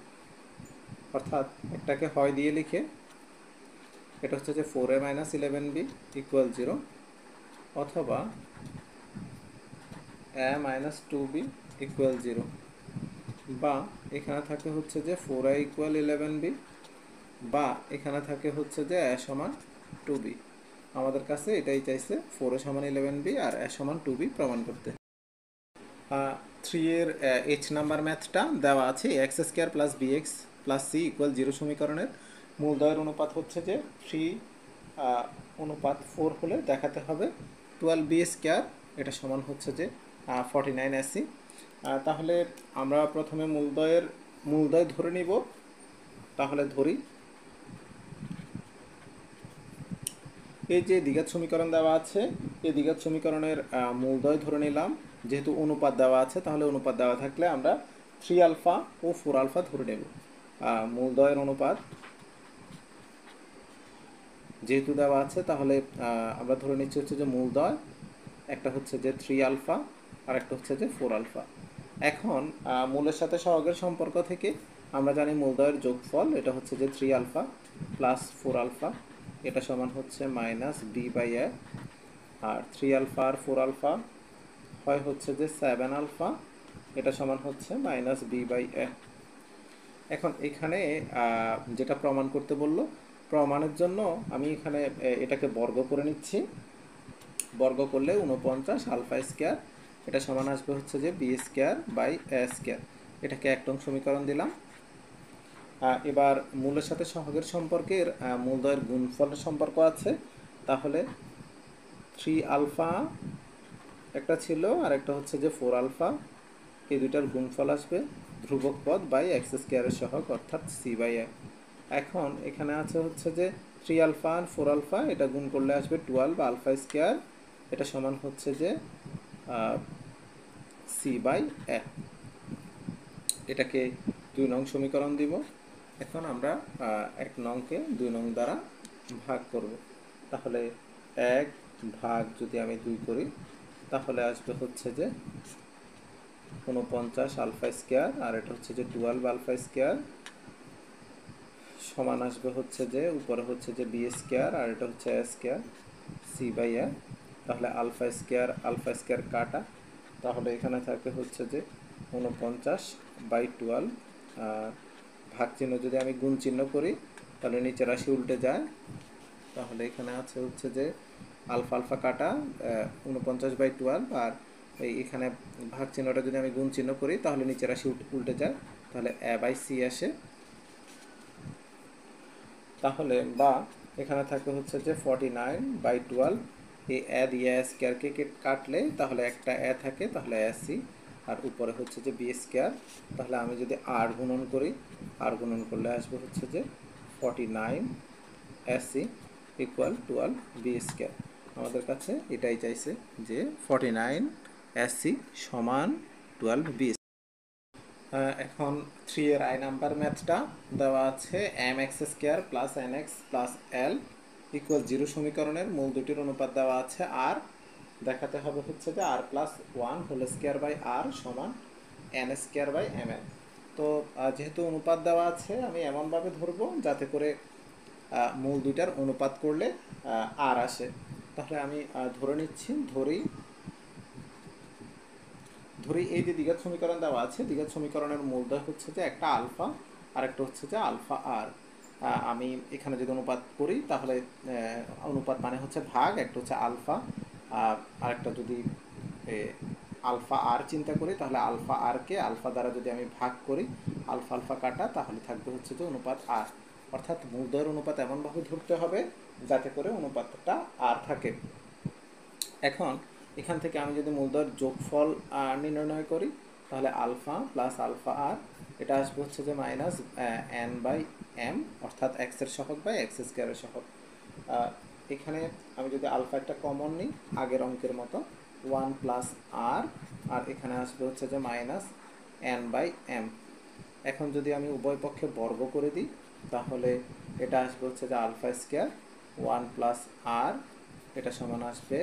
A: অর্থাৎ একটাকে হয় দিয়ে লিখে এটা হচ্ছে যে 4a মাইনাস 11b ইকুয়াল 0, অথবা a মাইনাস 2b ইকুয়াল 0, বা এখানে থাকে হচ্ছে যে 4a ইকুয়াল 11b, বা এখানে থাকে হচ্ছে যে a সমান 2b। আমাদের কাছে এটাই চাইছে 4a সমান 11b আর a সমান 2b প্রমাণ করতে। 3 এর h নাম্বার ম্যাথটা দেওয়া আছে x square plus b x plus C equal 0 সমীকরণের মূলদয়ের অনুপাত হচ্ছে যে 3:4 হলে দেখাতে হবে 12b স্কোয়ার, এটা সমান হচ্ছে যে 49ac। তাহলে আমরা প্রথমে মূলদয় ধরে নিব, তাহলে ধরি এই যে দ্বিঘাত সমীকরণ দেওয়া আছে এই দ্বিঘাত সমীকরণের মূলদয় ধরে নিলাম, যেহেতু অনুপাত দেওয়া আছে তাহলে অনুপাত দেওয়া থাকলে আমরা 3α ও 4α ধরে নেব। মূলদয়ের অনুপাত যেহেতু দেওয়া আছে তাহলে আমরা ধরে নিচ্ছি হচ্ছে যে মূলদ্বয়, একটা হচ্ছে যে 3 আলফা আর একটা হচ্ছে যে 4 আলফা। এখন মূলের সাথে সহগের সম্পর্ক থেকে আমরা জানি মূলদ্বয়ের যোগফল এটা হচ্ছে যে 3 আলফা প্লাস 4 আলফা, এটা সমান হচ্ছে মাইনাস বি বাই এ। আর 3 আলফা আর 4 আলফা হয় হচ্ছে যে 7 আলফা, এটা সমান হচ্ছে মাইনাস বি বাই এ। এখন এখানে যেটা প্রমাণ করতে বললো, প্রমাণের জন্য আমি এখানে এটাকে বর্গ করে নিচ্ছি। বর্গ করলে 49 আলফা স্কোয়ার, এটা সমান আসবে হচ্ছে যে B square by A square. এটাকে 1 নং সমীকরণ দিলাম। এবার মূলের সাথে সহগের সম্পর্কের মূলদ্বয়ের গুণফলের সম্পর্ক আছে, তাহলে 3 আলফা একটা ছিল আর একটা হচ্ছে যে 4 আলফা, এই দুইটার গুণফল আসবে ধ্রুবক পদ বাই এক্স স্কোয়ারের সহগ অর্থাৎ সি বাই এ। এখন এখানে আছে হচ্ছে যে 3 আলফা আর 4 আলফা, এটা গুণ করলে আসবে 12 আলফা স্কোয়ার, এটা সমান হচ্ছে যে সি বাই এ। এটাকে 2 নং সমীকরণ দিব। এখন আমরা 1 নংকে 2 নং দ্বারা ভাগ করব, তাহলে 1 ভাগ যদি আমি 2 করি তাহলে আসবে হচ্ছে যে 49 আলফা স্কোয়ার আর এটা হচ্ছে যে 12 আলফা স্কোয়ার সমান আসবে হচ্ছে যে উপরে হচ্ছে যে বি স্কোয়ার আর এটা হচ্ছে এ স্কোয়ার সি বাই এ। তাহলে আলফা স্কোয়ার কাটা, তাহলে এখানে থাকে হচ্ছে যে 49/12। ভাগ চিহ্ন যদি আমি গুণ চিহ্ন করি তাহলে নিচের রাশি উল্টে যায়, তাহলে এখানে আছে হচ্ছে যে আলফা আলফা কাটা 49/12, আর এখানে ভাগ চিহ্নটা যদি আমি গুণ চিহ্ন করি তাহলে নিচের রাশি উল্টে যায়, তাহলে এ বাই সি আসে। তাহলে বা এখানে থাকে হচ্ছে যে 49/12, এই এ দিয়ে স্কোয়ারকে কাটলে তাহলে একটা এ থাকে, তাহলে এ সি, আর উপরে হচ্ছে যে বি স্কোয়ার। তাহলে আমি যদি আর গুণন করি, আর গুণন করলে আসবে হচ্ছে যে 49 এসি ইকুয়াল 12 বি স্কোয়ার। আমাদের কাছে এটাই চাইছে যে 49 এসি সমান 12 বি। এখন 3 এর আই নাম্বার ম্যাথটা দেওয়া আছে M X square plus N X plus L equal 0 সমীকরণের মূল দুটির অনুপাত দেওয়া আছে আর দেখাতে হবে হচ্ছে যে r plus 1 whole square by r সমান n square by m l. তো যেহেতু অনুপাত দেওয়া আছে আমি এমনভাবে ধরবো যাতে করে মূল দুইটার অনুপাত করলে আর আসে। তাহলে আমি ধরে নিচ্ছি, ধরি এই যে দ্বিঘাত সমীকরণ দেওয়া আছে, দ্বিঘাত সমীকরণের মূলদ্বয় হচ্ছে যে একটা আলফা আর একটা হচ্ছে যে আলফা আর। আমি এখানে যদি অনুপাত করি তাহলে অনুপাত মানে হচ্ছে ভাগ, একটা হচ্ছে আলফা আর একটা যদি আলফা আর চিন্তা করি তাহলে আলফা আরকে আলফা দ্বারা যদি আমি ভাগ করি আলফা আলফা কাটা তাহলে থাকবে হচ্ছে যে অনুপাত আর। অর্থাৎ মূলদ্বয়ের অনুপাত এমনভাবে ধরতে হবে যাতে করে অনুপাতটা আর থাকে। এখন এখান থেকে আমি যদি মূলদ্বয়ের যোগফল নির্ণয় করি তাহলে আলফা প্লাস আলফা আর, এটা আসবে হচ্ছে যে মাইনাস এন বাই এম অর্থাৎ এক্সের সহগ বাই এক্স স্কোয়ারের সহগ। এখানে আমি যদি আলফা একটা কমন নিই আগের অঙ্কের মতো 1 প্লাস আর, আর এখানে আসবে হচ্ছে যে মাইনাস এন বাই এম। এখন যদি আমি উভয় পক্ষে বর্গ করে দিই তাহলে এটা আসবে হচ্ছে যে আলফা স্কোয়ার 1 প্লাস আর, এটা সমান আসবে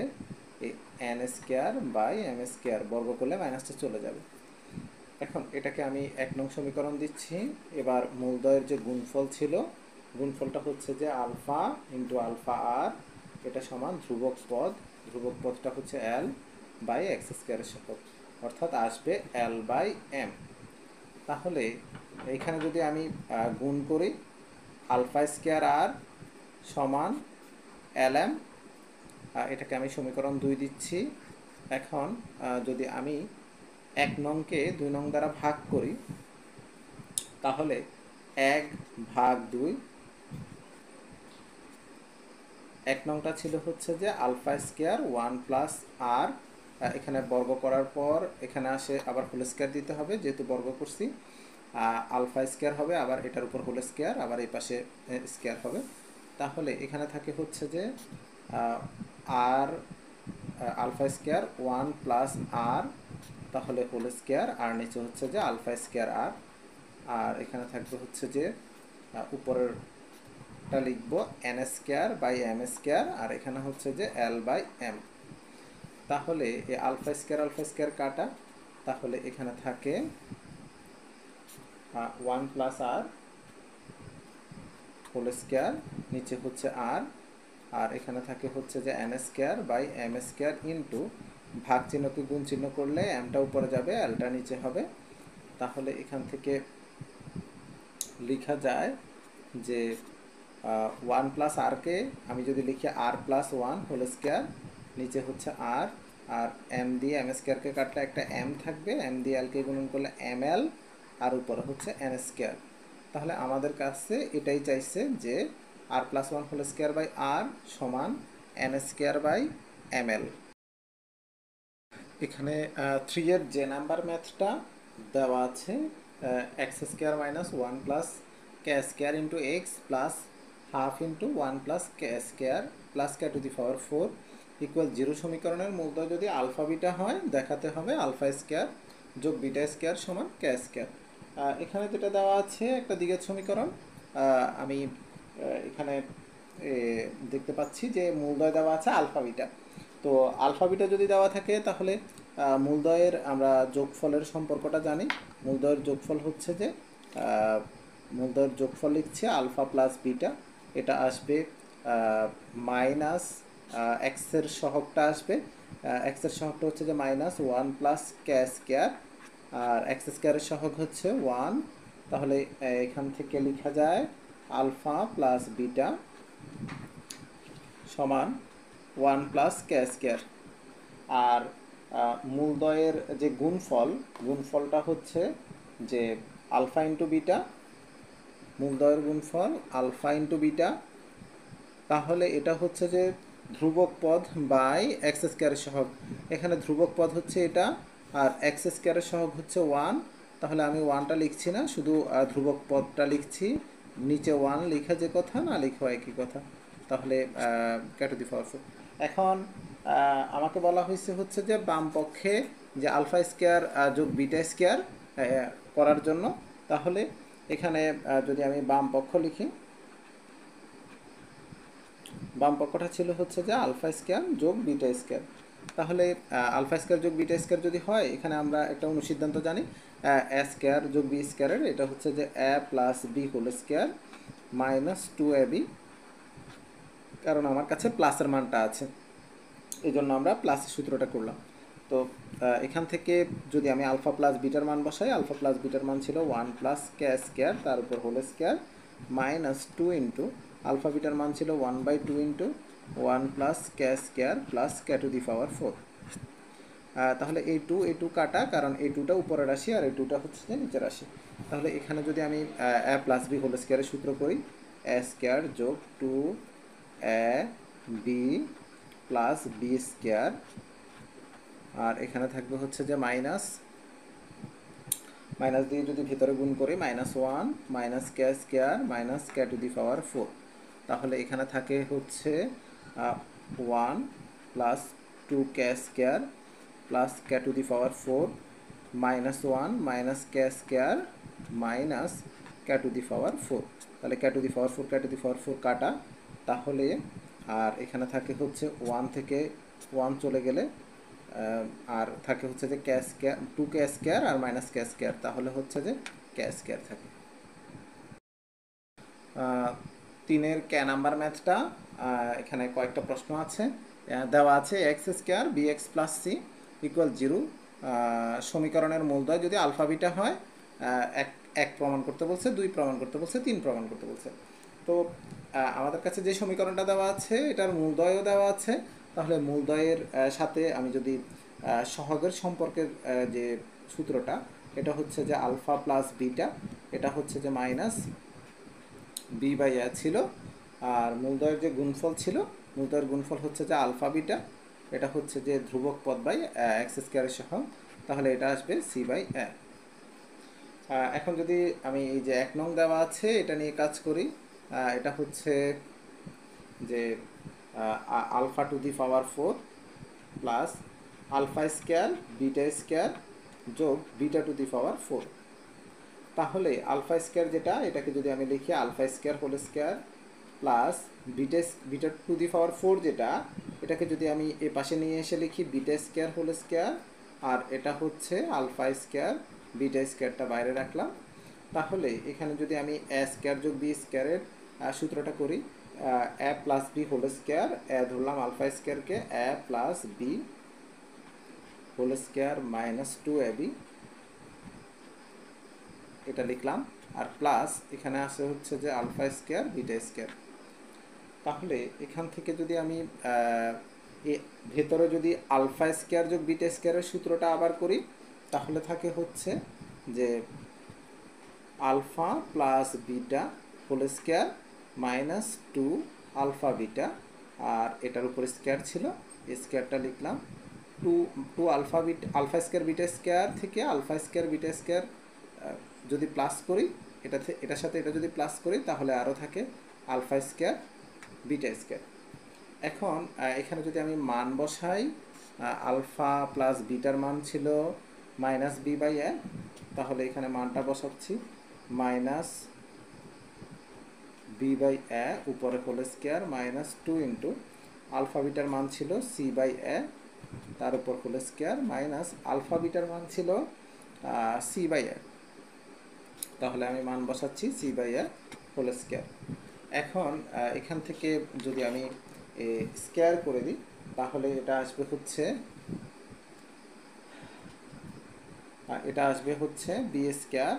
A: এই n square by M square, বর্গ করলে মাইনাসটা চলে যাবে। এখন এটাকে আমি 1 নং সমীকরণ দিচ্ছি। এবার মূলদ্বয়ের যে গুণফল ছিল, গুণফলটা হচ্ছে যে আলফা ইন্টু আলফা আর, এটা সমান ধ্রুবক পদটা হচ্ছে এল বাই এক্স স্কোয়ারের সহগ অর্থাৎ আসবে এল বাই এম। তাহলে এইখানে যদি আমি গুণ করি আলফা স্কোয়ার আর সমান এল এম, এটাকে আমি সমীকরণ 2 দিচ্ছি। এখন যদি আমি 1 নংকে 2 নং দ্বারা ভাগ করি তাহলে 1 ভাগ 2, 1 নংটা ছিল হচ্ছে যে আলফা স্কোয়ার 1 প্লাস আর, এখানে বর্গ করার পর এখানে আসে আবার হোল স্কোয়ার দিতে হবে যেহেতু বর্গ করছি, আলফা স্কোয়ার হবে আবার এটার উপর হোল স্কোয়ার আবার এই পাশে স্কোয়ার হবে। তাহলে এখানে থাকে হচ্ছে যে আর আলফা স্কোয়ার 1 প্লাস আর, তাহলে হোল স্কোয়ার আর নিচে হচ্ছে যে আলফা স্কোয়ার আর, আর এখানে থাকবে হচ্ছে যে উপরের টা লিখব N square by M square, আর এখানে হচ্ছে যে এল বাই এম। তাহলে এই আলফা স্কোয়ার কাটা, তাহলে এখানে থাকে 1 প্লাস আর হোল স্কোয়ার, নিচে হচ্ছে আর, আর এখানে থাকে হচ্ছে যে n square by M square into ভাগ চিহ্নকে গুণ চিহ্ন করলে এমটা উপরে যাবে, এলটা নিচে হবে। তাহলে এখান থেকে লেখা যায় যে 1 প্লাস আরকে আমি যদি লিখি আর প্লাস 1 হোল স্কোয়ার, নিচে হচ্ছে আর, আর এম দিয়ে এম স্কোয়ারকে কাটলে একটা এম থাকবে, এম দিয়ে এলকে গুণন করলে এম এল, আর উপরে হচ্ছে এন স্কোয়ার। তাহলে আমাদের কাছে এটাই চাইছে যে r plus 1 whole square by r সমান n square by m l. এখানে 3 এর যে নাম্বার ম্যাথটা দেওয়া আছে, x square minus 1 plus K square into x plus half into 1 plus K square plus K to the power 4 equal 0 সমীকরণের মূলদয় যদি আলফা বিটা হয়, দেখাতে হবে আলফা স্কোয়ার যোগ বিটা স্কোয়ার সমান কে স্কোয়ার। এখানে যেটা দেওয়া আছে একটা দ্বিঘাত সমীকরণ, আমি এখানে দেখতে পাচ্ছি যে মূলদয় দেওয়া আছে আলফা বিটা। তো আলফা বিটা যদি দেওয়া থাকে তাহলে মূলদয়ের আমরা যোগফলের সম্পর্কটা জানি। মূলদয়ের যোগফল হচ্ছে যে মূলদয়ের যোগফল লিখছে আলফা প্লাস বিটা, এটা আসবে মাইনাস এক্সের সহগটা আসবে, এক্সের সহগটা হচ্ছে যে মাইনাস 1 প্লাস কে স্কোয়ার, আর এক্স স্কোয়ারের সহগ হচ্ছে 1। তাহলে এখান থেকে লেখা যায় আলফা প্লাস বিটা সমান 1 প্লাস কে স্কোয়ার। আর মূলদয়ের যে গুণফলটা হচ্ছে যে আলফা ইন্টু বিটা, মূলদয়ের গুণফল আলফা ইন্টু বিটা। তাহলে এটা হচ্ছে যে ধ্রুবক পদ বাই এক্স স্কোয়ারের সহগ, এখানে ধ্রুবক পদ হচ্ছে এটা, আর এক্স স্কোয়ারের সহগ হচ্ছে 1। তাহলে আমি 1টা লিখছি না, শুধু ধ্রুবক পদটা লিখছি, নিচে 1 লেখা যে কথা, না লেখা একই কথা। তাহলে কে টু দি পাওয়ার 4। এখন আমাকে বলা হয়েছে হচ্ছে যে বাম পক্ষে যে আলফা স্কোয়ার যোগ বিটা স্কোয়ার করার জন্য। তাহলে এখানে যদি আমি বাম পক্ষ লিখি, বাম পক্ষটা ছিল হচ্ছে যে আলফা স্কোয়ার যোগ বিটা স্কোয়ার। তাহলে আলফা স্কোয়ার যোগ বিটা স্কোয়ার যদি হয়, এখানে আমরা একটা অনুসিদ্ধান্ত জানি, এ স্কোয়ার যোগ বি স্কোয়ারের, এটা হচ্ছে যে A plus B whole square minus 2ab, কারণ আমার কাছে প্লাসের মানটা আছে, এই জন্য আমরা প্লাসের সূত্রটা করলাম। তো এখান থেকে যদি আমি আলফা প্লাস বিটার মান বসাই, আলফা প্লাস বিটার মান ছিল 1 প্লাস কে স্কোয়ার, তার উপর whole square minus 2 into alpha বিটার মান ছিল 1/2 into 1 plus K square plus K to the power 4। তাহলে এই টু কাটা, কারণ এই টুটা উপরে রাশি আর এই টুটা হচ্ছে যে নিচের রাশি। তাহলে এখানে যদি আমি এ প্লাস বি হোল স্কোয়ারের সূত্র করি, এ স্কোয়ার যোগ 2ab প্লাস বি স্কোয়ার, আর এখানে থাকবে হচ্ছে যে মাইনাস দিয়ে যদি ভিতরে গুণ করি -1 minus K square minus K to the power 4। তাহলে এখানে থাকে হচ্ছে 1 plus 2 K square plus K to the power 4 -1 minus K square minus K to the power 4। তাহলে কে to the power 4 K to the power 4 কাটা, তাহলে আর এখানে থাকে হচ্ছে 1 থেকে 1 চলে গেলে আর থাকে হচ্ছে যে কে স্কোয়ার 2 কে স্কোয়ার আর মাইনাস কে স্কোয়ার, তাহলে হচ্ছে যে কে স্কোয়ার থাকে। 3-এর কে নাম্বার ম্যাথটা, এখানে কয়েকটা প্রশ্ন আছে, দেওয়া আছে x square b x plus C equal 0 সমীকরণের মূলদয় যদি আলফা বিটা হয়, এক প্রমাণ করতে বলছে, 2 প্রমাণ করতে বলছে, 3 প্রমাণ করতে বলছে। তো আমাদের কাছে যে সমীকরণটা দেওয়া আছে এটার মূলদয়ও দেওয়া আছে। তাহলে মূলদয়ের সাথে আমি যদি সহগের সম্পর্কের যে সূত্রটা, এটা হচ্ছে যে আলফা প্লাস বিটা, এটা হচ্ছে যে মাইনাস বি বাই এ ছিল, আর মূলদয়ের যে গুণফল ছিল, মূলদয়ের গুণফল হচ্ছে যে আলফা বিটা, এটা হচ্ছে যে ধ্রুবক পদ বাই এক্স স্কোয়ারের সহগ, তাহলে এটা আসবে সি বাই এ। এখন যদি আমি এই যে 1 নং দেওয়া আছে এটা নিয়ে কাজ করি, এটা হচ্ছে যে alpha to the power 4 plus alpha square beta square যোগ বিটা টু দি পাওয়ার 4। তাহলে আলফা স্কোয়ার যেটা, এটাকে যদি আমি লিখি alpha square whole square plus beta to the power 4 যেটা, এটাকে যদি আমি এ পাশে নিয়ে এসে লিখি বিটা স্কোয়ার হোল স্কোয়ার, আর এটা হচ্ছে আলফা স্কোয়ার, বিটা স্কোয়ারটা বাইরে রাখলাম। তাহলে এখানে যদি আমি এ স্কোয়ার যোগ বি স্কোয়ারের সূত্রটা করি, A plus B whole square, A ধরলাম আলফা স্কোয়ারকে, A plus B whole square minus 2ab, এটা লিখলাম। আর প্লাস এখানে আছে হচ্ছে যে আলফা স্কোয়ার বিটা স্কোয়ার। তাহলে এখান থেকে যদি আমি ভেতরে যদি আলফা স্কোয়ার যোগ বিটা স্কোয়ারের সূত্রটা আবার করি, তাহলে থাকে হচ্ছে যে alpha plus beta whole square minus 2 alpha beta, আর এটার উপর স্কোয়ার ছিল, স্কোয়ারটা লিখলাম। Two alpha square beta square থেকে আলফা স্কোয়ার বিটা স্কোয়ার যদি প্লাস করি, এটার সাথে এটা যদি প্লাস করি, তাহলে আরও থাকে আলফা স্কোয়ার বিটা স্কোয়ার। এখন এখানে যদি আমি মান বসাই, আলফা প্লাস বিটার মান ছিল মাইনাস বি বাই এ, তাহলে এখানে মানটা বসাচ্ছি মাইনাস বি বাই এ উপরে whole square minus 2 into alpha বিটার মান ছিল সি বাই এ, তার উপর হোল স্কোয়ার মাইনাস আলফা বিটার মান ছিল সি বাই এ, তাহলে আমি মান বসাচ্ছি c by a whole square. এখন এখান থেকে যদি আমি স্কোয়ার করে দিই, তাহলে এটা আসবে হচ্ছে B square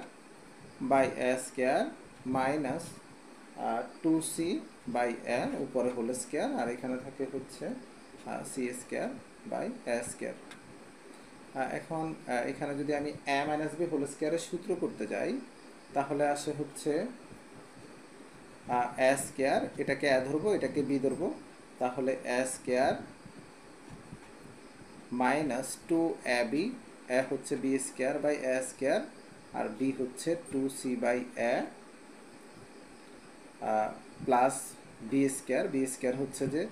A: by A square minus 2c by এ উপরে হোল স্কোয়ার, আর এখানে থাকে হচ্ছে C square by A square. এখন এখানে যদি আমি এ মাইনাস বি হোল স্কোয়ারের সূত্র করতে যাই, তাহলে আসে হচ্ছে এ স্কোয়ার, এটাকে এ ধরবো, এটাকে বি ধরবো, তাহলে এ স্কোয়ার মাইনাস 2ab, এ হচ্ছে B square by A square, আর বি হচ্ছে 2c by A, plus B square হচ্ছে যে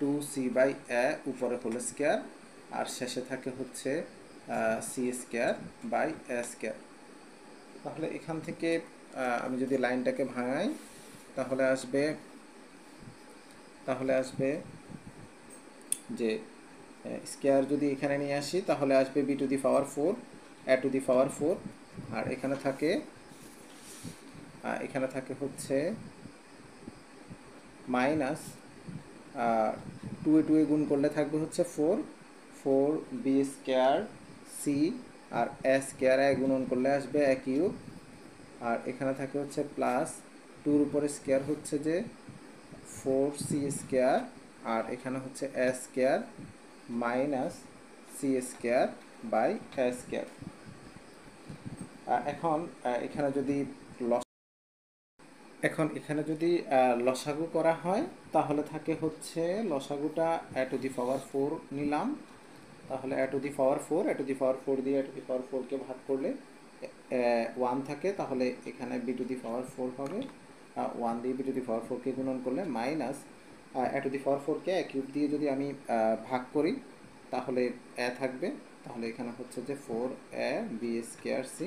A: 2c বাই এ উপরে হোল স্কোয়ার, আর শেষে থাকে হচ্ছে C square by A square. তাহলে এখান থেকে আমি যদি লাইনটাকে ভাঙাই, তাহলে আসবে যে স্কোয়ার যদি এখানে নিয়ে আসি, তাহলে আসবে B to the power 4 A to the power 4, আর এখানে থাকে হচ্ছে মাইনাস 2 এ গুণ করলে থাকবে হচ্ছে 4 বি স্কোয়ার সি, আর এ স্কোয়ার এ গুণন করলে আসবে এ কিউব, আর এখানে থাকে হচ্ছে প্লাস 2-র উপরে স্কোয়ার হচ্ছে যে 4c স্কোয়ার, আর এখানে হচ্ছে A square minus C square by A square. এখন এখানে যদি লসাগু করা হয়, তাহলে থাকে হচ্ছে লসাগুটা এ টু দি পাওয়ার 4 নিলাম, তাহলে এ টু দি পাওয়ার 4 দিয়ে এ টু দি পাওয়ার 4কে ভাগ করলে 1 থাকে, তাহলে এখানে বি টু দি পাওয়ার 4 হবে, 1 দিয়ে বি টু দি পাওয়ার 4কে গুণন করলে minus A to the power 4কে এ কিউব দিয়ে যদি আমি ভাগ করি, তাহলে এ থাকবে, তাহলে এখানে হচ্ছে যে 4a B square C,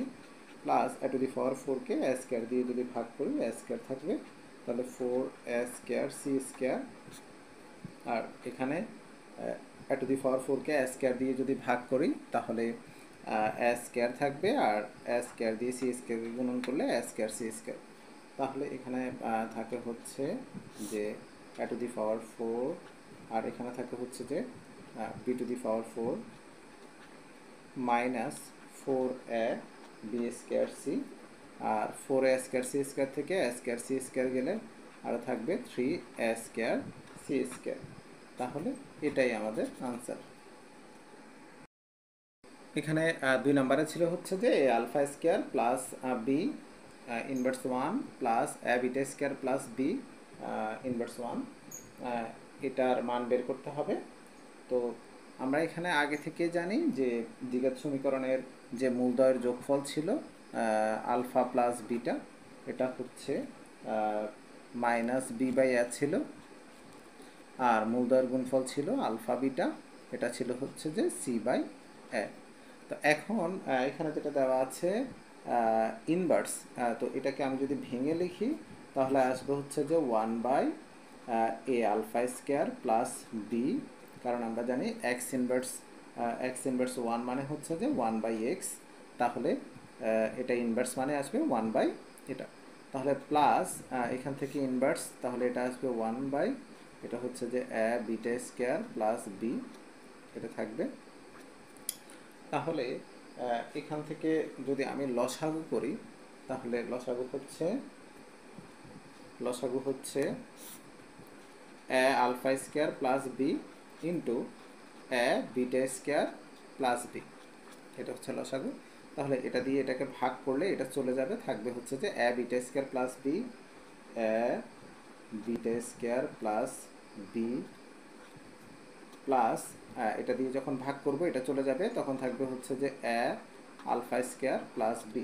A: plus A to the power 4কে এ স্কোয়ার দিয়ে যদি ভাগ করি, এ স্কোয়ার থাকবে, তাহলে 4a স্কোয়ার সি স্কোয়ার, আর এখানে এ টু দি পাওয়ার 4কে এ স্কোয়ার দিয়ে যদি ভাগ করি, তাহলে এ স্কোয়ার থাকবে, আর এ স্কোয়ার দিয়ে সি স্কোয়ারকে গুণন করলে এ স্কোয়ার সি স্কোয়ার, তাহলে এখানে থাকে হচ্ছে যে এ টু দি পাওয়ার 4, আর এখানে থাকে হচ্ছে যে b to the power 4 minus 4a B square c, আর 4a স্কোয়ার সি স্কোয়ার থেকে এ স্কোয়ার সি স্কোয়ার গেলে আরও থাকবে 3a স্কোয়ার সি স্কোয়ার। তাহলে এটাই আমাদের আনসার। এখানে 2 নম্বরে ছিল হচ্ছে যে A alpha square plus B inverse 1 plus A beta square plus B inverse 1, এটার মান বের করতে হবে। তো আমরা এখানে আগে থেকে জানি যে দ্বিঘাত সমীকরণের যে মূলদ্বয়ের যোগফল ছিল আলফা প্লাস বিটা, এটা হচ্ছে মাইনাস বি বাই এ ছিল, আর মূলদ্বয়ের গুণফল ছিল আলফা বিটা, এটা ছিল হচ্ছে যে সি বাই এ। তো এখন এখানে যেটা দেওয়া আছে ইনভার্স, তো এটাকে আমি যদি ভেঙে লিখি, তাহলে আসবে হচ্ছে যে 1 by a alpha square plus b, কারণ আমরা জানি এক্স ইনভার্স 1 মানে হচ্ছে যে 1/x, তাহলে এটা ইনভার্স মানে আসবে 1 বাই এটা। তাহলে প্লাস এখান থেকে ইনভার্স, তাহলে এটা আসবে 1 বাই, এটা হচ্ছে যে A beta square plus B, এটা থাকবে। তাহলে এখান থেকে যদি আমি লসাগু করি, তাহলে লসাগু হচ্ছে A alpha square plus B into A beta square plus B, এটা হচ্ছে লসাগু। তাহলে এটা দিয়ে এটাকে ভাগ করলে এটা চলে যাবে, থাকবে হচ্ছে যে A beta square plus B, A beta square plus B plus এটা দিয়ে যখন ভাগ করব এটা চলে যাবে, তখন থাকবে হচ্ছে যে A alpha square plus B.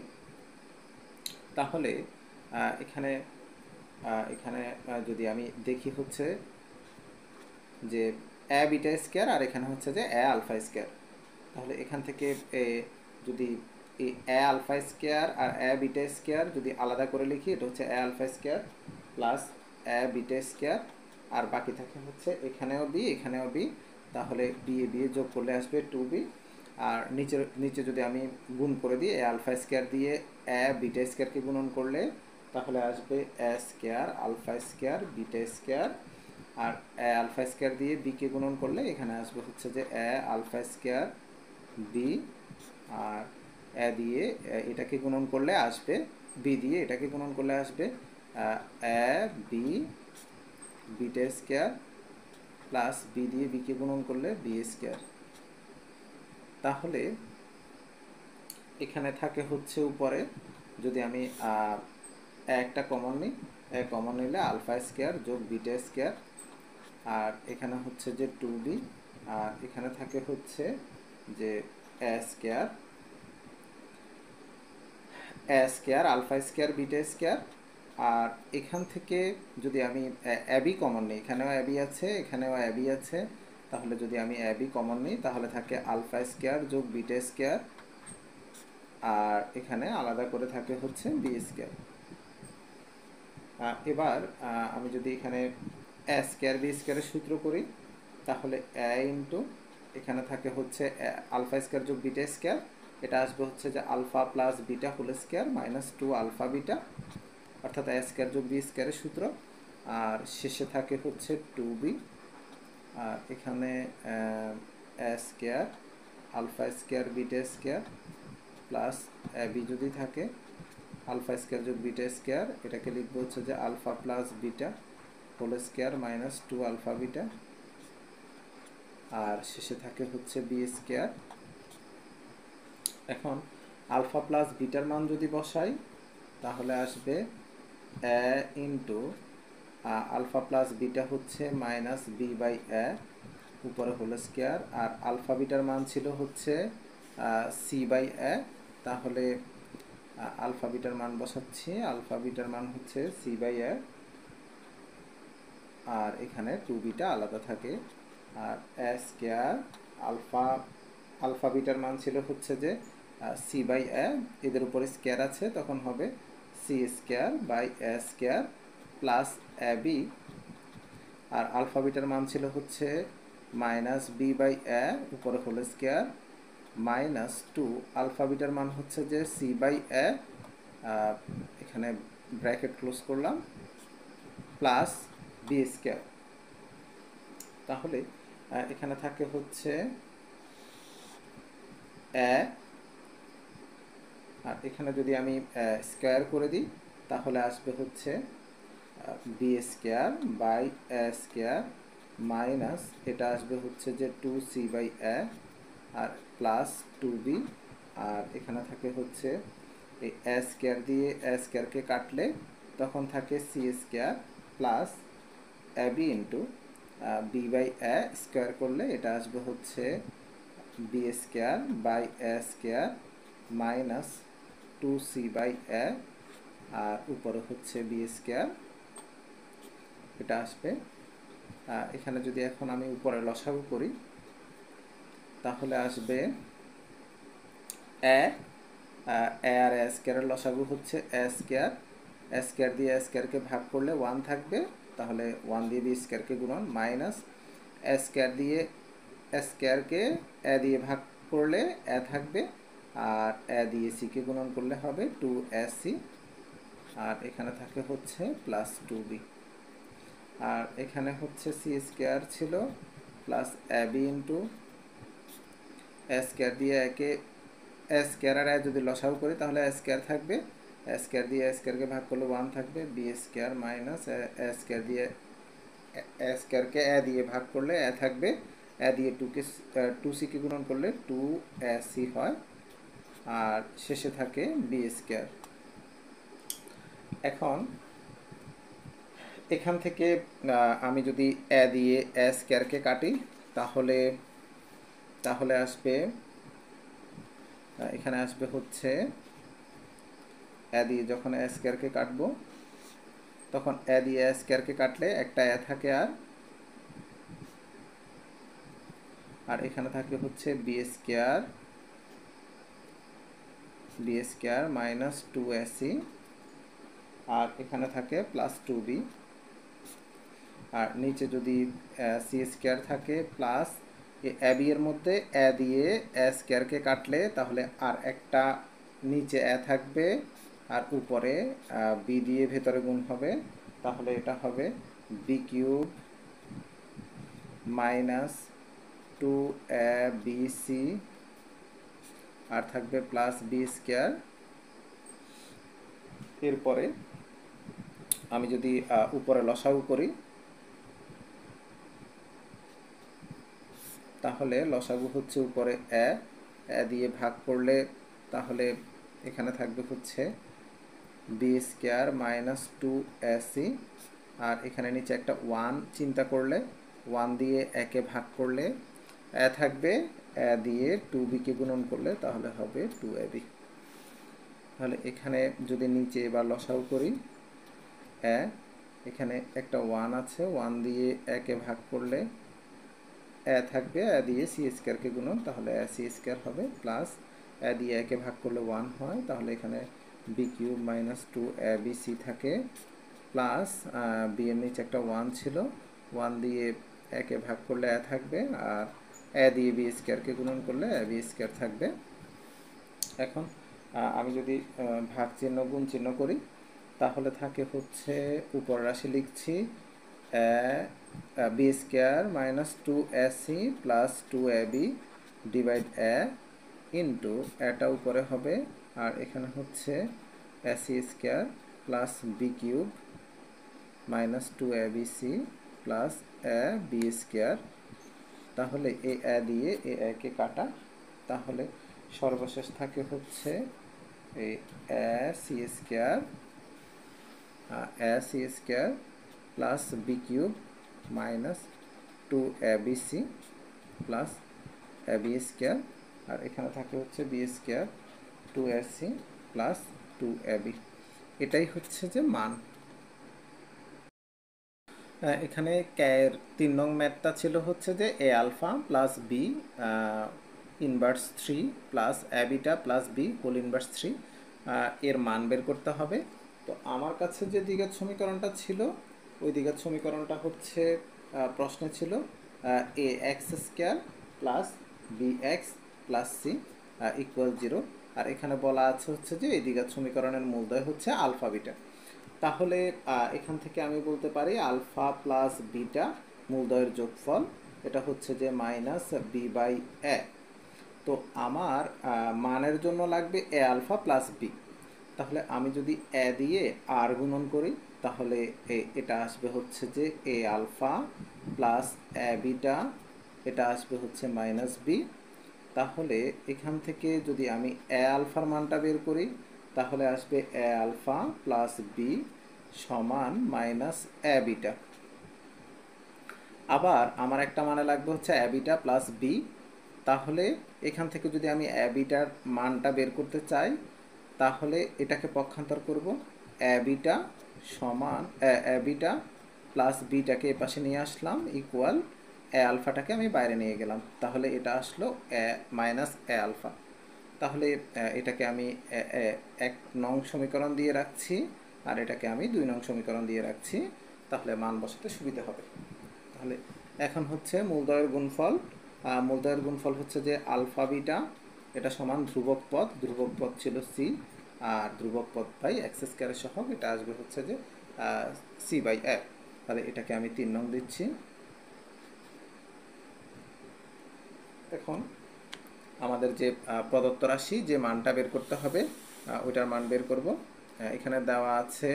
A: তাহলে এখানে এখানে যদি আমি দেখি হচ্ছে যে এ বিটা স্কোয়ার আর এখানে হচ্ছে যে এ আলফা স্কোয়ার, তাহলে এখান থেকে যদি এই এ আলফা স্কোয়ার আর এ বিটা স্কোয়ার যদি আলাদা করে লিখি, এটা হচ্ছে A alpha square plus A beta square, আর বাকি থাকে হচ্ছে এখানেও বি এখানেও বি, তাহলে বি এ বি যোগ করলে আসবে 2b। আর নিচে যদি আমি গুণ করে দিই এ আলফা স্কোয়ার দিয়ে এ বিটা স্কোয়ারকে গুণন করলে তাহলে আসবে A square alpha square beta square, আর এ আলফা স্কোয়ার দিয়ে বিকে গুণন করলে এখানে আসবে হচ্ছে যে এ আলফা স্কোয়ার বি, আর এ দিয়ে এটাকে গুণন করলে আসবে, বি দিয়ে এটাকে গুণন করলে আসবে A B beta square plus B দিয়ে বিকে গুণন করলে বি স্কোয়ার। তাহলে এখানে থাকে হচ্ছে উপরে যদি আমি একটা কমন নিই, কমন নিলে আলফা স্কোয়ার যোগ বিটা স্কোয়ার, আর এখানে হচ্ছে যে 2b, আর এখানে থাকে হচ্ছে যে A square alpha square beta square. আর এখান থেকে যদি আমি অ্যাবি কমন নিই, এখানেও অ্যাবি আছে এখানেও অ্যাবি আছে, তাহলে যদি আমি অ্যাবি কমন নিই তাহলে থাকে আলফা স্কোয়ার যোগ বিটা স্কোয়ার, আর এখানে আলাদা করে থাকে হচ্ছে বি স্কোয়ার। এবার আমি যদি এখানে এ স্কোয়ার বি স্কোয়ারের সূত্র করি, তাহলে এ ইন্টু এখানে থাকে হচ্ছে আলফা স্কোয়ার যোগ বিটা স্কোয়ার, এটা আসবে হচ্ছে যে alpha plus beta whole square minus 2 alpha beta, অর্থাৎ এ স্কোয়ার যোগ বি স্কোয়ারের সূত্র। আর শেষে থাকে হচ্ছে 2b, আর এখানে A square alpha square beta square plus B যদি থাকে আলফা স্কোয়ার যোগ বিটা স্কোয়ার, এটাকে লিখবো হচ্ছে যে alpha plus beta whole square minus 2 alpha beta, আর শেষে থাকে হচ্ছে বি স্কোয়ার। এখন আলফা প্লাস বিটার মান যদি বসাই তাহলে আসবে A into alpha plus beta হচ্ছে মাইনাস বি বাই এ উপরে হোল স্কোয়ার, আর আলফা বিটার মান ছিল হচ্ছে সি বাই এ, তাহলে আলফা বিটার মান বসাচ্ছি, আলফা বিটার মান হচ্ছে সি বাই এ, আর এখানে 2bটা আলাদা থাকে, আর এ স্কোয়ার আলফা বিটার মান ছিল হচ্ছে যে সি বাই এ, এদের উপরে স্কোয়ার আছে তখন হবে C square by A square plus A B, আর আলফা বিটার মান ছিল হচ্ছে মাইনাস বি বাই এ উপরে হোল স্কোয়ার মাইনাস 2 আলফা বিটার মান হচ্ছে যে সি বাই এ, এখানে ব্র্যাকেট ক্লোজ করলাম প্লাস বি স্কোয়ার। তাহলে এখানে থাকে হচ্ছে এ, আর এখানে যদি আমি স্কোয়ার করে দিই তাহলে আসবে হচ্ছে B square by A square minus এটা আসবে হচ্ছে যে 2c by A R plus 2b, আর এখানে থাকে হচ্ছে এই এ স্কোয়ার দিয়ে এ স্কোয়ারকে কাটলে তখন থাকে C square plus A B into B by A square করলে এটা আসবে হচ্ছে B square by A square minus 2c by এ, আর উপরে হচ্ছে বি স্কোয়ার, এটা আসবে। এখানে যদি এখন আমি উপরে লসাগু করি তাহলে আসবে এ আর এ স্কোয়ারের লসাগু হচ্ছে এ স্কোয়ার এ স্কোয়ার দিয়ে এ স্কোয়ারকে ভাগ করলে 1 থাকবে, তাহলে 1 দিয়ে বি স্কোয়ারকে গুণন, মাইনাস এ স্কোয়ার দিয়ে এ স্কোয়ারকে এ দিয়ে ভাগ করলে এ থাকবে, আর এ দিয়ে সিকে গুণন করলে হবে 2ac, আর এখানে থাকে হচ্ছে প্লাস 2b, আর এখানে হচ্ছে সি স্কোয়ার ছিল plus A B into a square দিয়ে একে এ স্কোয়ার আর এ যদি লসাগু করি তাহলে এ স্কোয়ার থাকবে, এ স্কোয়ার দিয়ে এ স্কোয়ারকে ভাগ করলে 1 থাকবে, বি স্কোয়ার মাইনাস এ স্কোয়ার দিয়ে এ স্কোয়ারকে এ দিয়ে ভাগ করলে এ থাকবে, এ দিয়ে 2c কে গুণন করলে 2ac হয়, আর শেষে থাকে বি স্কোয়ার। এখন এখান থেকে আমি যদি এ দিয়ে এ স্কোয়ারকে কাটি তাহলে তাহলে আসবে, এখানে আসবে হচ্ছে এ দিয়ে যখন এ স্কোয়ারকে কাটবো তখন এ দিয়ে এ স্কোয়ারকে কাটলে একটা এ থাকে, আর এখানে থাকে হচ্ছে বি স্কোয়ার মাইনাস 2ac, আর এখানে থাকে প্লাস 2b, আর নিচে যদি সি স্কোয়ার থাকে প্লাস এ বি এর মধ্যে এ দিয়ে এ স্কোয়ারকে কাটলে তাহলে আর একটা নিচে এ থাকবে, আর উপরে বি দিয়ে ভেতরে গুণ হবে, তাহলে এটা হবে বি কিউব মাইনাস 2abc, আর থাকবে প্লাস বি স্কোয়ার। এরপরে আমি যদি উপরে লসাগু করি তাহলে লসাগু হচ্ছে উপরে এ দিয়ে ভাগ করলে তাহলে এখানে থাকবে হচ্ছে বি স্কোয়ার মাইনাস 2ac, আর এখানে নিচে একটা 1 চিন্তা করলে 1 দিয়ে একে ভাগ করলে এ থাকবে, এ দিয়ে 2bকে গুণন করলে তাহলে হবে 2ab। তাহলে এখানে যদি নিচে এবার লসাগু করি এ, এখানে একটা 1 আছে, 1 দিয়ে একে ভাগ করলে এ থাকবে, এ দিয়ে সি স্কোয়ারকে গুণন তাহলে এ সি স্কোয়ার হবে, প্লাস এ দিয়ে একে ভাগ করলে 1 হয়, তাহলে এখানে বি কিউব মাইনাস 2abc থাকে, প্লাস বি এর নিচে একটা 1 ছিল, 1 দিয়ে একে ভাগ করলে এ থাকবে, আর এ দিয়ে বি স্কোয়ারকে গুণন করলে এ বি স্কোয়ার থাকবে। এখন আমি যদি ভাগ চিহ্ন গুণ চিহ্ন করি তাহলে থাকে হচ্ছে উপর রাশি লিখছি B square minus 2ac plus 2ab divide A into এটা উপরে হবে, আর এখানে হচ্ছে ac square plus B cube minus 2abc plus A B square. তাহলে এ দিয়ে একে কাটা, তাহলে সর্বশেষ থাকে হচ্ছে এই C square plus B cube minus 2abc plus A B square, আর এখানে থাকে হচ্ছে B square 2ac plus 2ab। এটাই হচ্ছে যে মান। এখানে এর 3 নং ম্যাথটা ছিল হচ্ছে যে A alpha plus B inverse 3 plus A beta plus B whole inverse 3 এর মান বের করতে হবে। তো আমার কাছে যে দ্বিঘাত সমীকরণটা ছিল ওই দ্বিঘাত সমীকরণটা হচ্ছে প্রশ্নে ছিল A X square plus B x plus C equal 0, আর এখানে বলা আছে হচ্ছে যে এই দ্বিঘাত সমীকরণের মূলদয় হচ্ছে আলফা বিটা। তাহলে এখান থেকে আমি বলতে পারি আলফা প্লাস বিটা মূলদয়ের যোগফল, এটা হচ্ছে যে মাইনাস বি বাই এ। তো আমার মানের জন্য লাগবে এ আলফা প্লাস বি, তাহলে আমি যদি এ দিয়ে আর গুণন করি তাহলে এটা আসবে হচ্ছে যে A alpha plus A beta, এটা আসবে হচ্ছে মাইনাস বি। তাহলে এখান থেকে যদি আমি এ আলফার মানটা বের করি তাহলে আসবে এ আলফা প্লাস বি সমান মাইনাস এ বিটা। আবার আমার একটা মানে লাগবে হচ্ছে এ বিটা প্লাস বি, তাহলে এখান থেকে যদি আমি এ বিটার মানটা বের করতে চাই তাহলে এটাকে পক্ষান্তর করব, এ বিটা সমান এ বিটা প্লাস বিটাকে এপাশে নিয়ে আসলাম ইকুয়াল এ আলফাটাকে আমি বাইরে নিয়ে গেলাম, তাহলে এটা আসলো এ মাইনাস এ আলফা। তাহলে এটাকে আমি 1 নং সমীকরণ দিয়ে রাখছি, আর এটাকে আমি 2 নং সমীকরণ দিয়ে রাখছি, তাহলে মান বসাতে সুবিধা হবে। তাহলে এখন হচ্ছে মূলদ্বয়ের গুণফল। মূলদ্বয়ের গুণফল হচ্ছে যে আলফা বিটা, এটা সমান ধ্রুবক পদ ছিল সি, আর ধ্রুবক পদ বাই এক্স স্কয়ারের সহগ, এটা আসবে হচ্ছে যে সি বাই এফ। তাহলে এটাকে আমি 3 নং দিচ্ছি। এখন আমাদের যে প্রদত্ত রাশি যে মানটা বের করতে হবে, ওইটার মান বের করব। এখানে দেওয়া আছে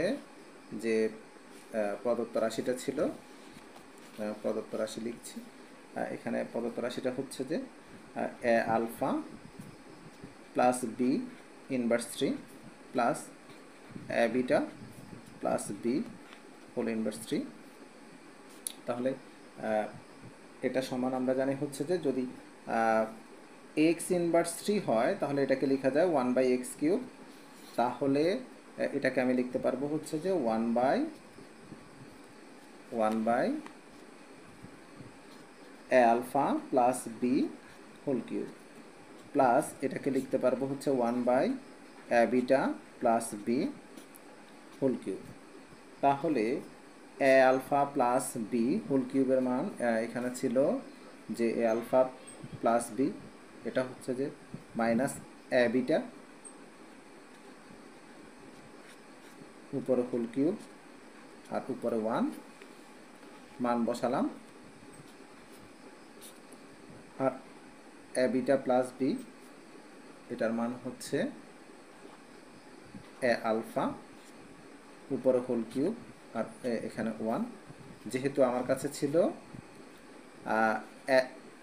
A: যে প্রদত্ত রাশিটা ছিল, প্রদত্ত রাশি লিখছি। এখানে প্রদত্ত রাশিটা হচ্ছে যে A alpha plus B inverse 3 plus A beta plus B whole inverse 3। তাহলে এটা সমান আমরা জানি হচ্ছে যে যদি এক্স ইনভার্স 3 হয় তাহলে এটাকে লেখা যায় 1/x³। তাহলে এটাকে আমি লিখতে পারবো হচ্ছে যে 1/1 A alpha plus B whole cube, plus এটাকে লিখতে পারবো হচ্ছে 1/এ beta plus B whole cube. তাহলে A alpha plus B whole কিউবের মান এখানে ছিল যে এ আলফা প্লাস বি, এটা হচ্ছে যে মাইনাস এ বিটা উপরে হোল কিউব আর উপরে 1, মান বসালাম। আর এ বিটা প্লাস বি এটার মান হচ্ছে এ আলফা উপরে হোল কিউব আর এখানে 1। যেহেতু আমার কাছে ছিল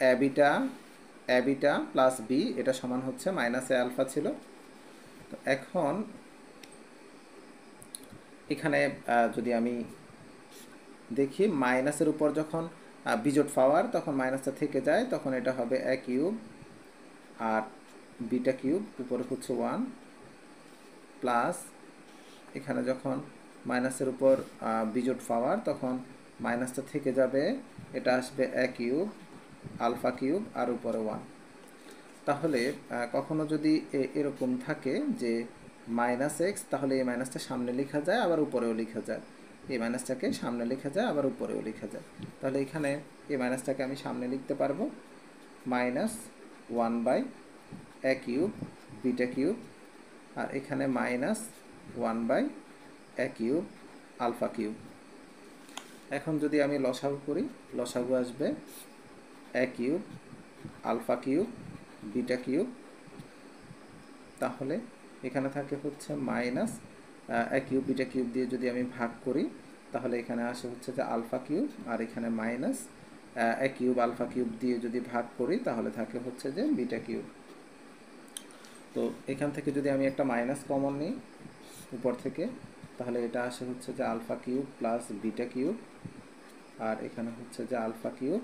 A: এ বিটা প্লাস বি, এটা সমান হচ্ছে মাইনাস এ আলফা ছিল। তো এখন এখানে যদি আমি দেখি মাইনাসের উপর যখন বিজোট পাওয়ার তখন মাইনাসটা থেকে যায়, তখন এটা হবে এ কিউব আর বিটা কিউব উপরে হচ্ছে 1 প্লাস এখানে যখন মাইনাসের উপর বিজোট পাওয়ার তখন মাইনাসটা থেকে যাবে, এটা আসবে এ কিউব আলফা কিউব আর উপরে 1। তাহলে কখনো যদি এরকম থাকে যে মাইনাস এক্স, তাহলে এই মাইনাসটা সামনে লেখা যায় আবার উপরেও লেখা যায়, এই মাইনাসটাকে সামনে লেখা যায় আবার উপরেও লেখা যায়। তাহলে এখানে এই মাইনাসটাকে আমি সামনে লিখতে পারবো মাইনাস 1/এ কিউব বিটা কিউব, আর এখানে মাইনাস 1/এ কিউব আলফা কিউব। এখন যদি আমি লসাগু করি, লসাগু আসবে A cube alpha cube beta cube. তাহলে এখানে থাকে হচ্ছে minus A cube beta cube দিয়ে যদি আমি ভাগ করি তাহলে এখানে আসে হচ্ছে যে আলফা কিউব, আর এখানে minus A cube alpha cube দিয়ে যদি ভাগ করি তাহলে থাকে হচ্ছে যে বিটা কিউব। তো এখান থেকে যদি আমি একটা মাইনাস কমন নিই উপর থেকে, তাহলে এটা আসে হচ্ছে যে alpha cube plus beta cube, আর এখানে হচ্ছে যে alpha cube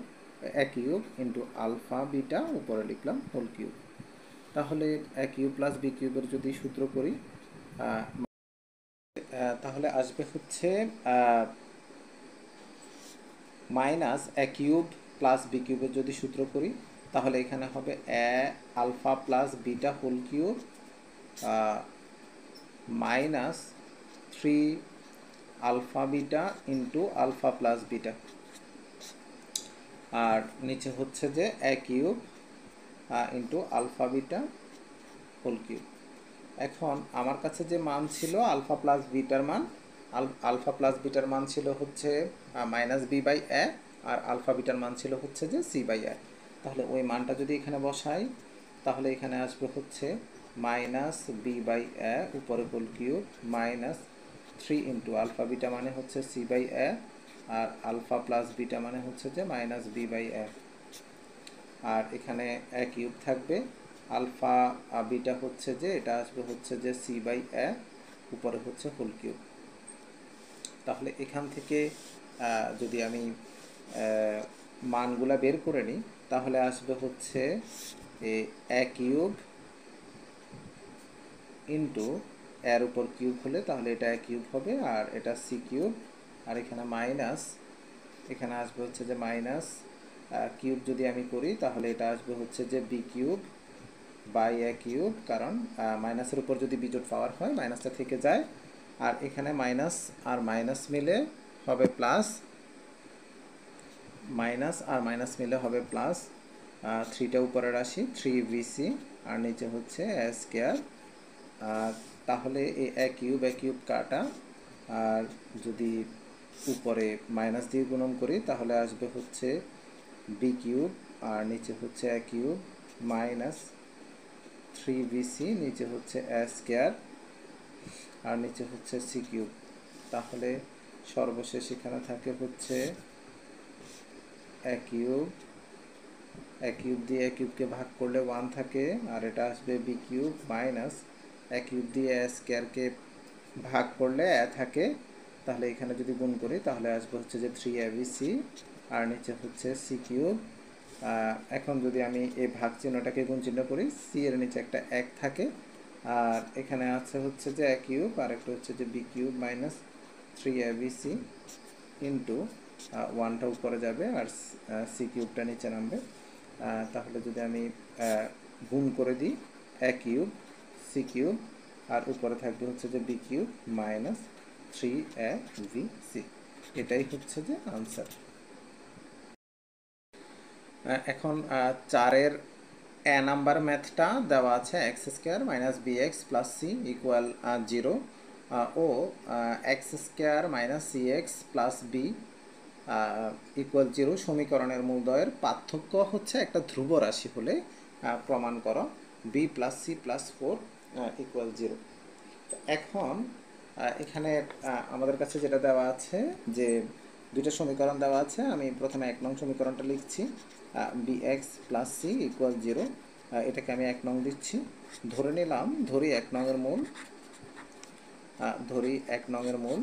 A: A cube into alpha beta উপরে লিখলাম হোল কিউব। তাহলে এ কিউব প্লাস বি কিউবের যদি সূত্র করি তাহলে আসবে হচ্ছে minus A cube plus B কিউবের যদি সূত্র করি তাহলে এখানে হবে এ alpha plus beta whole cube minus 3 alpha beta into alpha plus beta, আর নিচে হচ্ছে যে এ cube into alpha beta whole cube. এখন আমার কাছে যে মান ছিল আলফা প্লাস বিটার মান, আলফা প্লাস বিটার মান ছিল হচ্ছে মাইনাস বি বাই এ, আর আলফা বিটার মান ছিল হচ্ছে যে সি বাই এ। তাহলে ওই মানটা যদি এখানে বসাই তাহলে এখানে আসবে হচ্ছে মাইনাস বি বাই এ উপরে whole cube minus 3 into alpha beta মানে হচ্ছে সি বাই এ, আর আলফা প্লাস বিটা মানে হচ্ছে যে মাইনাস বি বাই এ, আর এখানে এ কিউব থাকবে, আলফা বিটা হচ্ছে যে এটা আসবে হচ্ছে যে সি বাই এ উপরে হচ্ছে হোল কিউব। তাহলে এখান থেকে যদি আমি মানগুলা বের করে নিই তাহলে আসবে হচ্ছে এ কিউব ইন্টু এর উপর কিউব হলে তাহলে এটা এ কিউব হবে, আর এটা সি কিউব, আর এখানে মাইনাস এখানে আসবে হচ্ছে যে মাইনাস কিউব যদি আমি করি তাহলে এটা আসবে হচ্ছে যে B cube by A cube, কারণ মাইনাসের উপর যদি বিজোট পাওয়ার হয় মাইনাসটা থেকে যায়, আর এখানে মাইনাস আর মাইনাস মিলে হবে প্লাস, মাইনাস আর মাইনাস মিলে হবে প্লাস, 3টা উপরে রাশি 3bc আর নিচে হচ্ছে a স্কয়ার। আর তাহলে এই a কিউব কাটা, আর যদি উপরে মাইনাস দিয়ে গুণন করি তাহলে আসবে হচ্ছে b কিউব আর নিচে হচ্ছে a কিউব মাইনাস 3bc, নিচে হচ্ছে a স্কয়ার আর নিচে হচ্ছে c কিউব। তাহলে সর্বশেষ এখানে থাকে হচ্ছে a কিউব দিয়ে a কিউবকে ভাগ করলে 1 থাকে, আর এটা আসবে b cube minus a cube দিয়ে a স্কয়ারকে ভাগ করলে a থাকে, তাহলে এখানে যদি গুণ করি তাহলে আসবে হচ্ছে যে 3abc আর নিচে হচ্ছে c কিউব। এখন যদি আমি এই ভাগ চিহ্নটাকে গুণ চিহ্ন করি, c এর নিচে একটা 1 থাকে, আর এখানে আছে হচ্ছে যে a কিউব আর একটা হচ্ছে যে b cube minus 3abc into 1টা উপরে যাবে আর c কিউবটা নিচে নামবে। তাহলে যদি আমি গুণ করে দিই a কিউব c কিউব আর উপরে থাকবে হচ্ছে যে b কিউব মাইনাস 3abc, এটাই হচ্ছে যে আনসার। এখন 4-এর a নাম্বার ম্যাথটা দেওয়া আছে x square minus B x plus C equal 0 ও X square minus C x plus B equal 0 সমীকরণের মূলদ্বয়ের পার্থক্য হচ্ছে একটা ধ্রুব রাশি হলে প্রমাণ করো B plus C plus 4 equal 0। এখন এখানে আমাদের কাছে যেটা দেওয়া আছে যে দুইটা সমীকরণ দেওয়া আছে, আমি প্রথমে 1 নং সমীকরণটা লিখছি bx প্লাস সি ইকুয়াল 0, এটাকে আমি 1 নং দিচ্ছি, ধরে নিলাম, ধরি 1 নংয়ের মূল, ধরি 1 নংয়ের মূল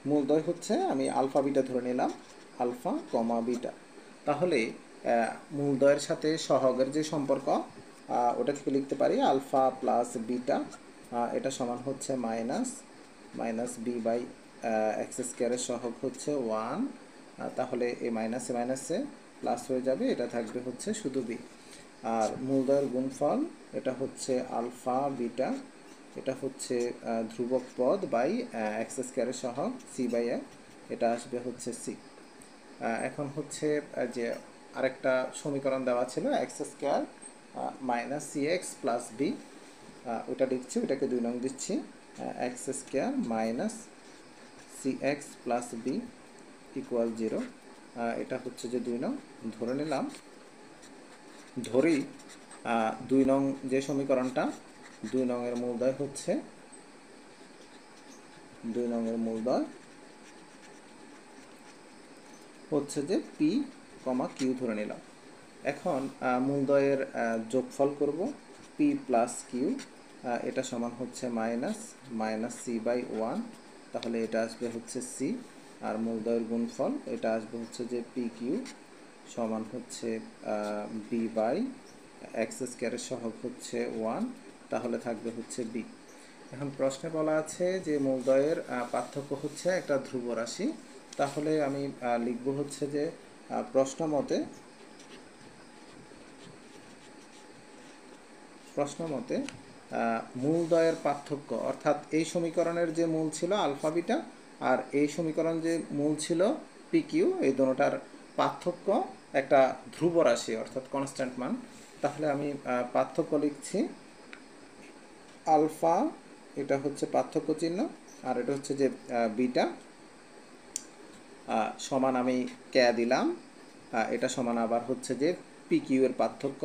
A: মূলদ্বয় হচ্ছে, আমি আলফা বিটা ধরে নিলাম, আলফা কমা বিটা। তাহলে মূলদ্বয়ের সাথে সহগের যে সম্পর্ক ওটা থেকে লিখতে পারি আলফা প্লাস বিটা, এটা সমান হচ্ছে মাইনাস বি বাই এক্স স্কোয়ারের সহগ হচ্ছে 1, তাহলে এই মাইনাসে মাইনাসে প্লাস হয়ে যাবে, এটা থাকবে হচ্ছে শুধু বি। আর মূলদ্বয়ের গুণফল এটা হচ্ছে আলফা বিটা, এটা হচ্ছে ধ্রুবক পদ বাই এক্স স্কোয়ারের সহগ সি বাই এ, এটা আসবে হচ্ছে সি। এখন হচ্ছে যে আরেকটা সমীকরণ দেওয়া ছিল x square minus C x plus B, ওটা লিখছি, ওটাকে 2 নং দিচ্ছি, x square minus C x plus B equal 0, এটা হচ্ছে যে 2 নং ধরে নিলাম, ধরি 2 নং যে সমীকরণটা 2 নংয়ের মূলদ্বয় হচ্ছে 2 নংয়ের মূলদ্বয় হচ্ছে যে পি কমা কিউ ধরে নিলাম। এখন মূলদ্বয়ের যোগফল করব পি প্লাস কিউ, এটা সমান হচ্ছে মাইনাস সি বাই 1, তাহলে এটা আসবে হচ্ছে সি। আর মূলদ্বয়ের গুণফল এটা আসবে হচ্ছে যে পি কিউ সমান হচ্ছে বি বাই এক্স স্কোয়ারের সহগ হচ্ছে 1, তাহলে থাকবে হচ্ছে বি। এখন প্রশ্নে বলা আছে যে মূলদ্বয়ের পার্থক্য হচ্ছে একটা ধ্রুব রাশি, তাহলে আমি লিখব হচ্ছে যে প্রশ্ন মতে মূলদ্বয়ের পার্থক্য, অর্থাৎ এই সমীকরণের যে মূল ছিল আলফা বিটা আর এই সমীকরণ যে মূল ছিল পি কিউ, এই দুটোটার পার্থক্য একটা ধ্রুব রাশি অর্থাৎ কনস্ট্যান্ট মান। তাহলে আমি পার্থক্য লিখছি আলফা, এটা হচ্ছে পার্থক্য চিহ্ন, আর এটা হচ্ছে যে বিটা সমান আমি কে দিলাম, এটা সমান আবার হচ্ছে যে পি কিউ এর পার্থক্য,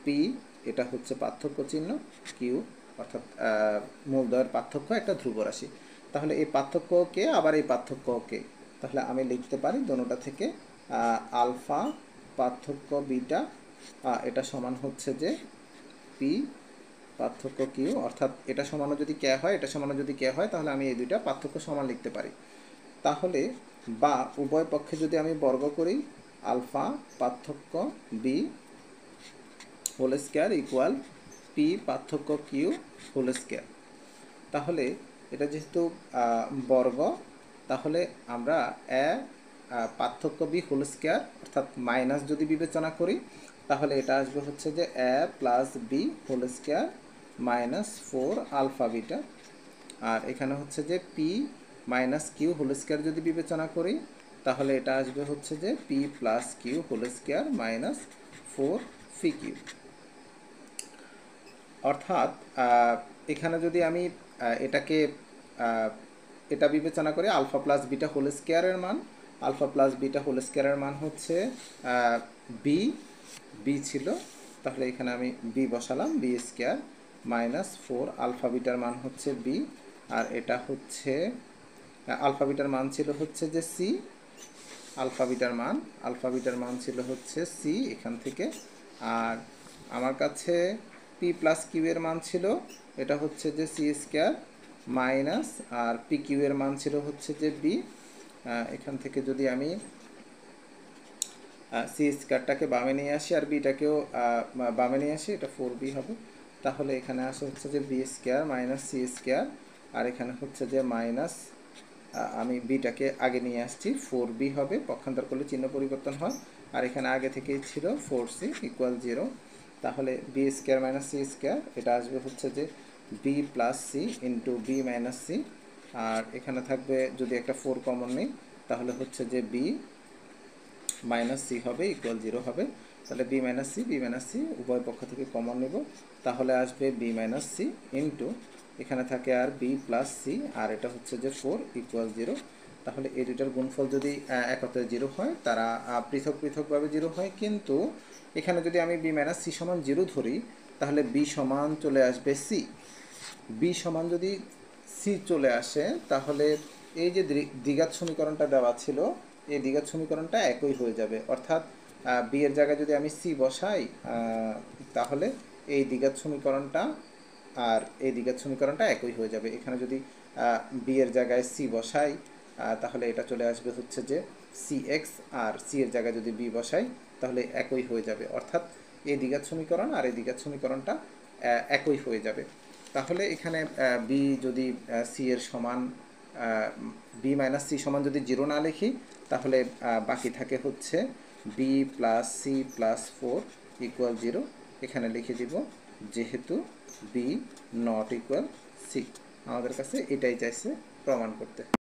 A: পি এটা হচ্ছে পার্থক্য চিহ্ন, কিউ অর্থাৎ মূলদ্বয়ের পার্থক্য একটা ধ্রুব রাশি। তাহলে এই পার্থক্যকে আবার এই পার্থক্যকে, তাহলে আমি লিখতে পারি দোনোটা থেকে আলফা পার্থক্য বিটা, এটা সমান হচ্ছে যে পি পার্থক্য কিউ, অর্থাৎ এটা সমানও যদি কে হয় এটা সমানও যদি কে হয় তাহলে আমি এই দুইটা পার্থক্য সমান লিখতে পারি। তাহলে বা উভয় পক্ষে যদি আমি বর্গ করি আলফা পার্থক্য B whole square equal P পার্থক্য কিউ হোল স্কোয়ার। তাহলে এটা যেহেতু বর্গ, তাহলে আমরা পার্থক্য বি হোল স্কোয়ার, অর্থাৎ মাইনাস যদি বিবেচনা করি তাহলে এটা আসবে হচ্ছে যে A plus B whole square minus 4 alpha beta. আর এখানে হচ্ছে যে P minus Q whole square যদি বিবেচনা করি তাহলে এটা আসবে হচ্ছে যে P plus Q whole square minus 4 P Q. অর্থাৎ এখানে যদি আমি এটাকে এটা বিবেচনা করি আলফা প্লাস বিটা হোল স্কোয়ারের মান, আলফা প্লাস বিটা হোল স্কোয়ারের মান হচ্ছে বি ছিল, তাহলে এখানে আমি বি বসালাম, বি স্কোয়ার মাইনাস 4 আলফা বিটার মান হচ্ছে বি, আর এটা হচ্ছে আলফা বিটার মান ছিল হচ্ছে যে সি, আলফা বিটার মান ছিল হচ্ছে সি এখান থেকে। আর আমার কাছে পি প্লাস কিউ এর মান ছিল এটা হচ্ছে যে সি স্কোয়ার মাইনাস, আর পি কিউ এর মান ছিল হচ্ছে যে বি। এখান থেকে যদি আমি সি স্কোয়ারটাকে বামে নিয়ে আসি আর বিটাকেও বামে নিয়ে আসি, এটা 4b হবে। তাহলে এখানে আসে হচ্ছে যে B square minus C square, আর এখানে হচ্ছে যে মাইনাস, আমি বিটাকে আগে নিয়ে আসছি 4b হবে, পক্ষান্তর করলে চিহ্ন পরিবর্তন হয়, আর এখানে আগে থেকেই ছিল 4c ইকুয়াল 0। তাহলে B square minus C square এটা আসবে হচ্ছে যে B plus C into B minus C, আর এখানে থাকবে যদি একটা 4 কমন নেই তাহলে হচ্ছে যে বি মাইনাস সি হবে ইকুয়াল 0 হবে। তাহলে বি মাইনাস সি উভয় পক্ষ থেকে কমন নেব, তাহলে আসবে বি মাইনাস সি ইন্টু এখানে থাকে আর বি প্লাস সি, আর এটা হচ্ছে যে 4 ইকুয়াল 0। তাহলে এই দুটার গুণফল যদি একত্রে 0 হয়, তারা পৃথক পৃথকভাবে 0 হয়, কিন্তু এখানে যদি আমি বি মাইনাস সি সমান 0 ধরি তাহলে বি সমান চলে আসবে সি। বি সমান যদি সি চলে আসে তাহলে এই যে দ্বিঘাত সমীকরণটা দেওয়া ছিল এই দ্বিঘাত সমীকরণটা একই হয়ে যাবে, অর্থাৎ বি এর জায়গায় যদি আমি সি বসাই তাহলে এই দ্বিঘাত সমীকরণটা আর এই দ্বিঘাত সমীকরণটা একই হয়ে যাবে। এখানে যদি বি এর জায়গায় সি বসাই তাহলে এটা চলে আসবে হচ্ছে যে সি এক্স, আর সি এর জায়গায় যদি বি বসাই তাহলে একই হয়ে যাবে, অর্থাৎ এই দ্বিঘাত সমীকরণ আর এই দ্বিঘাত সমীকরণটা একই হয়ে যাবে। তাহলে এখানে বি যদি সি এর সমান, বি মাইনাস সি সমান যদি 0 না লিখি তাহলে বাকি থাকে হচ্ছে B plus C plus 4 equal 0। এখানে লিখে দিব যেহেতু বি নট ইকুয়াল সি। আমাদের কাছে এটাই চাইছে প্রমাণ করতে।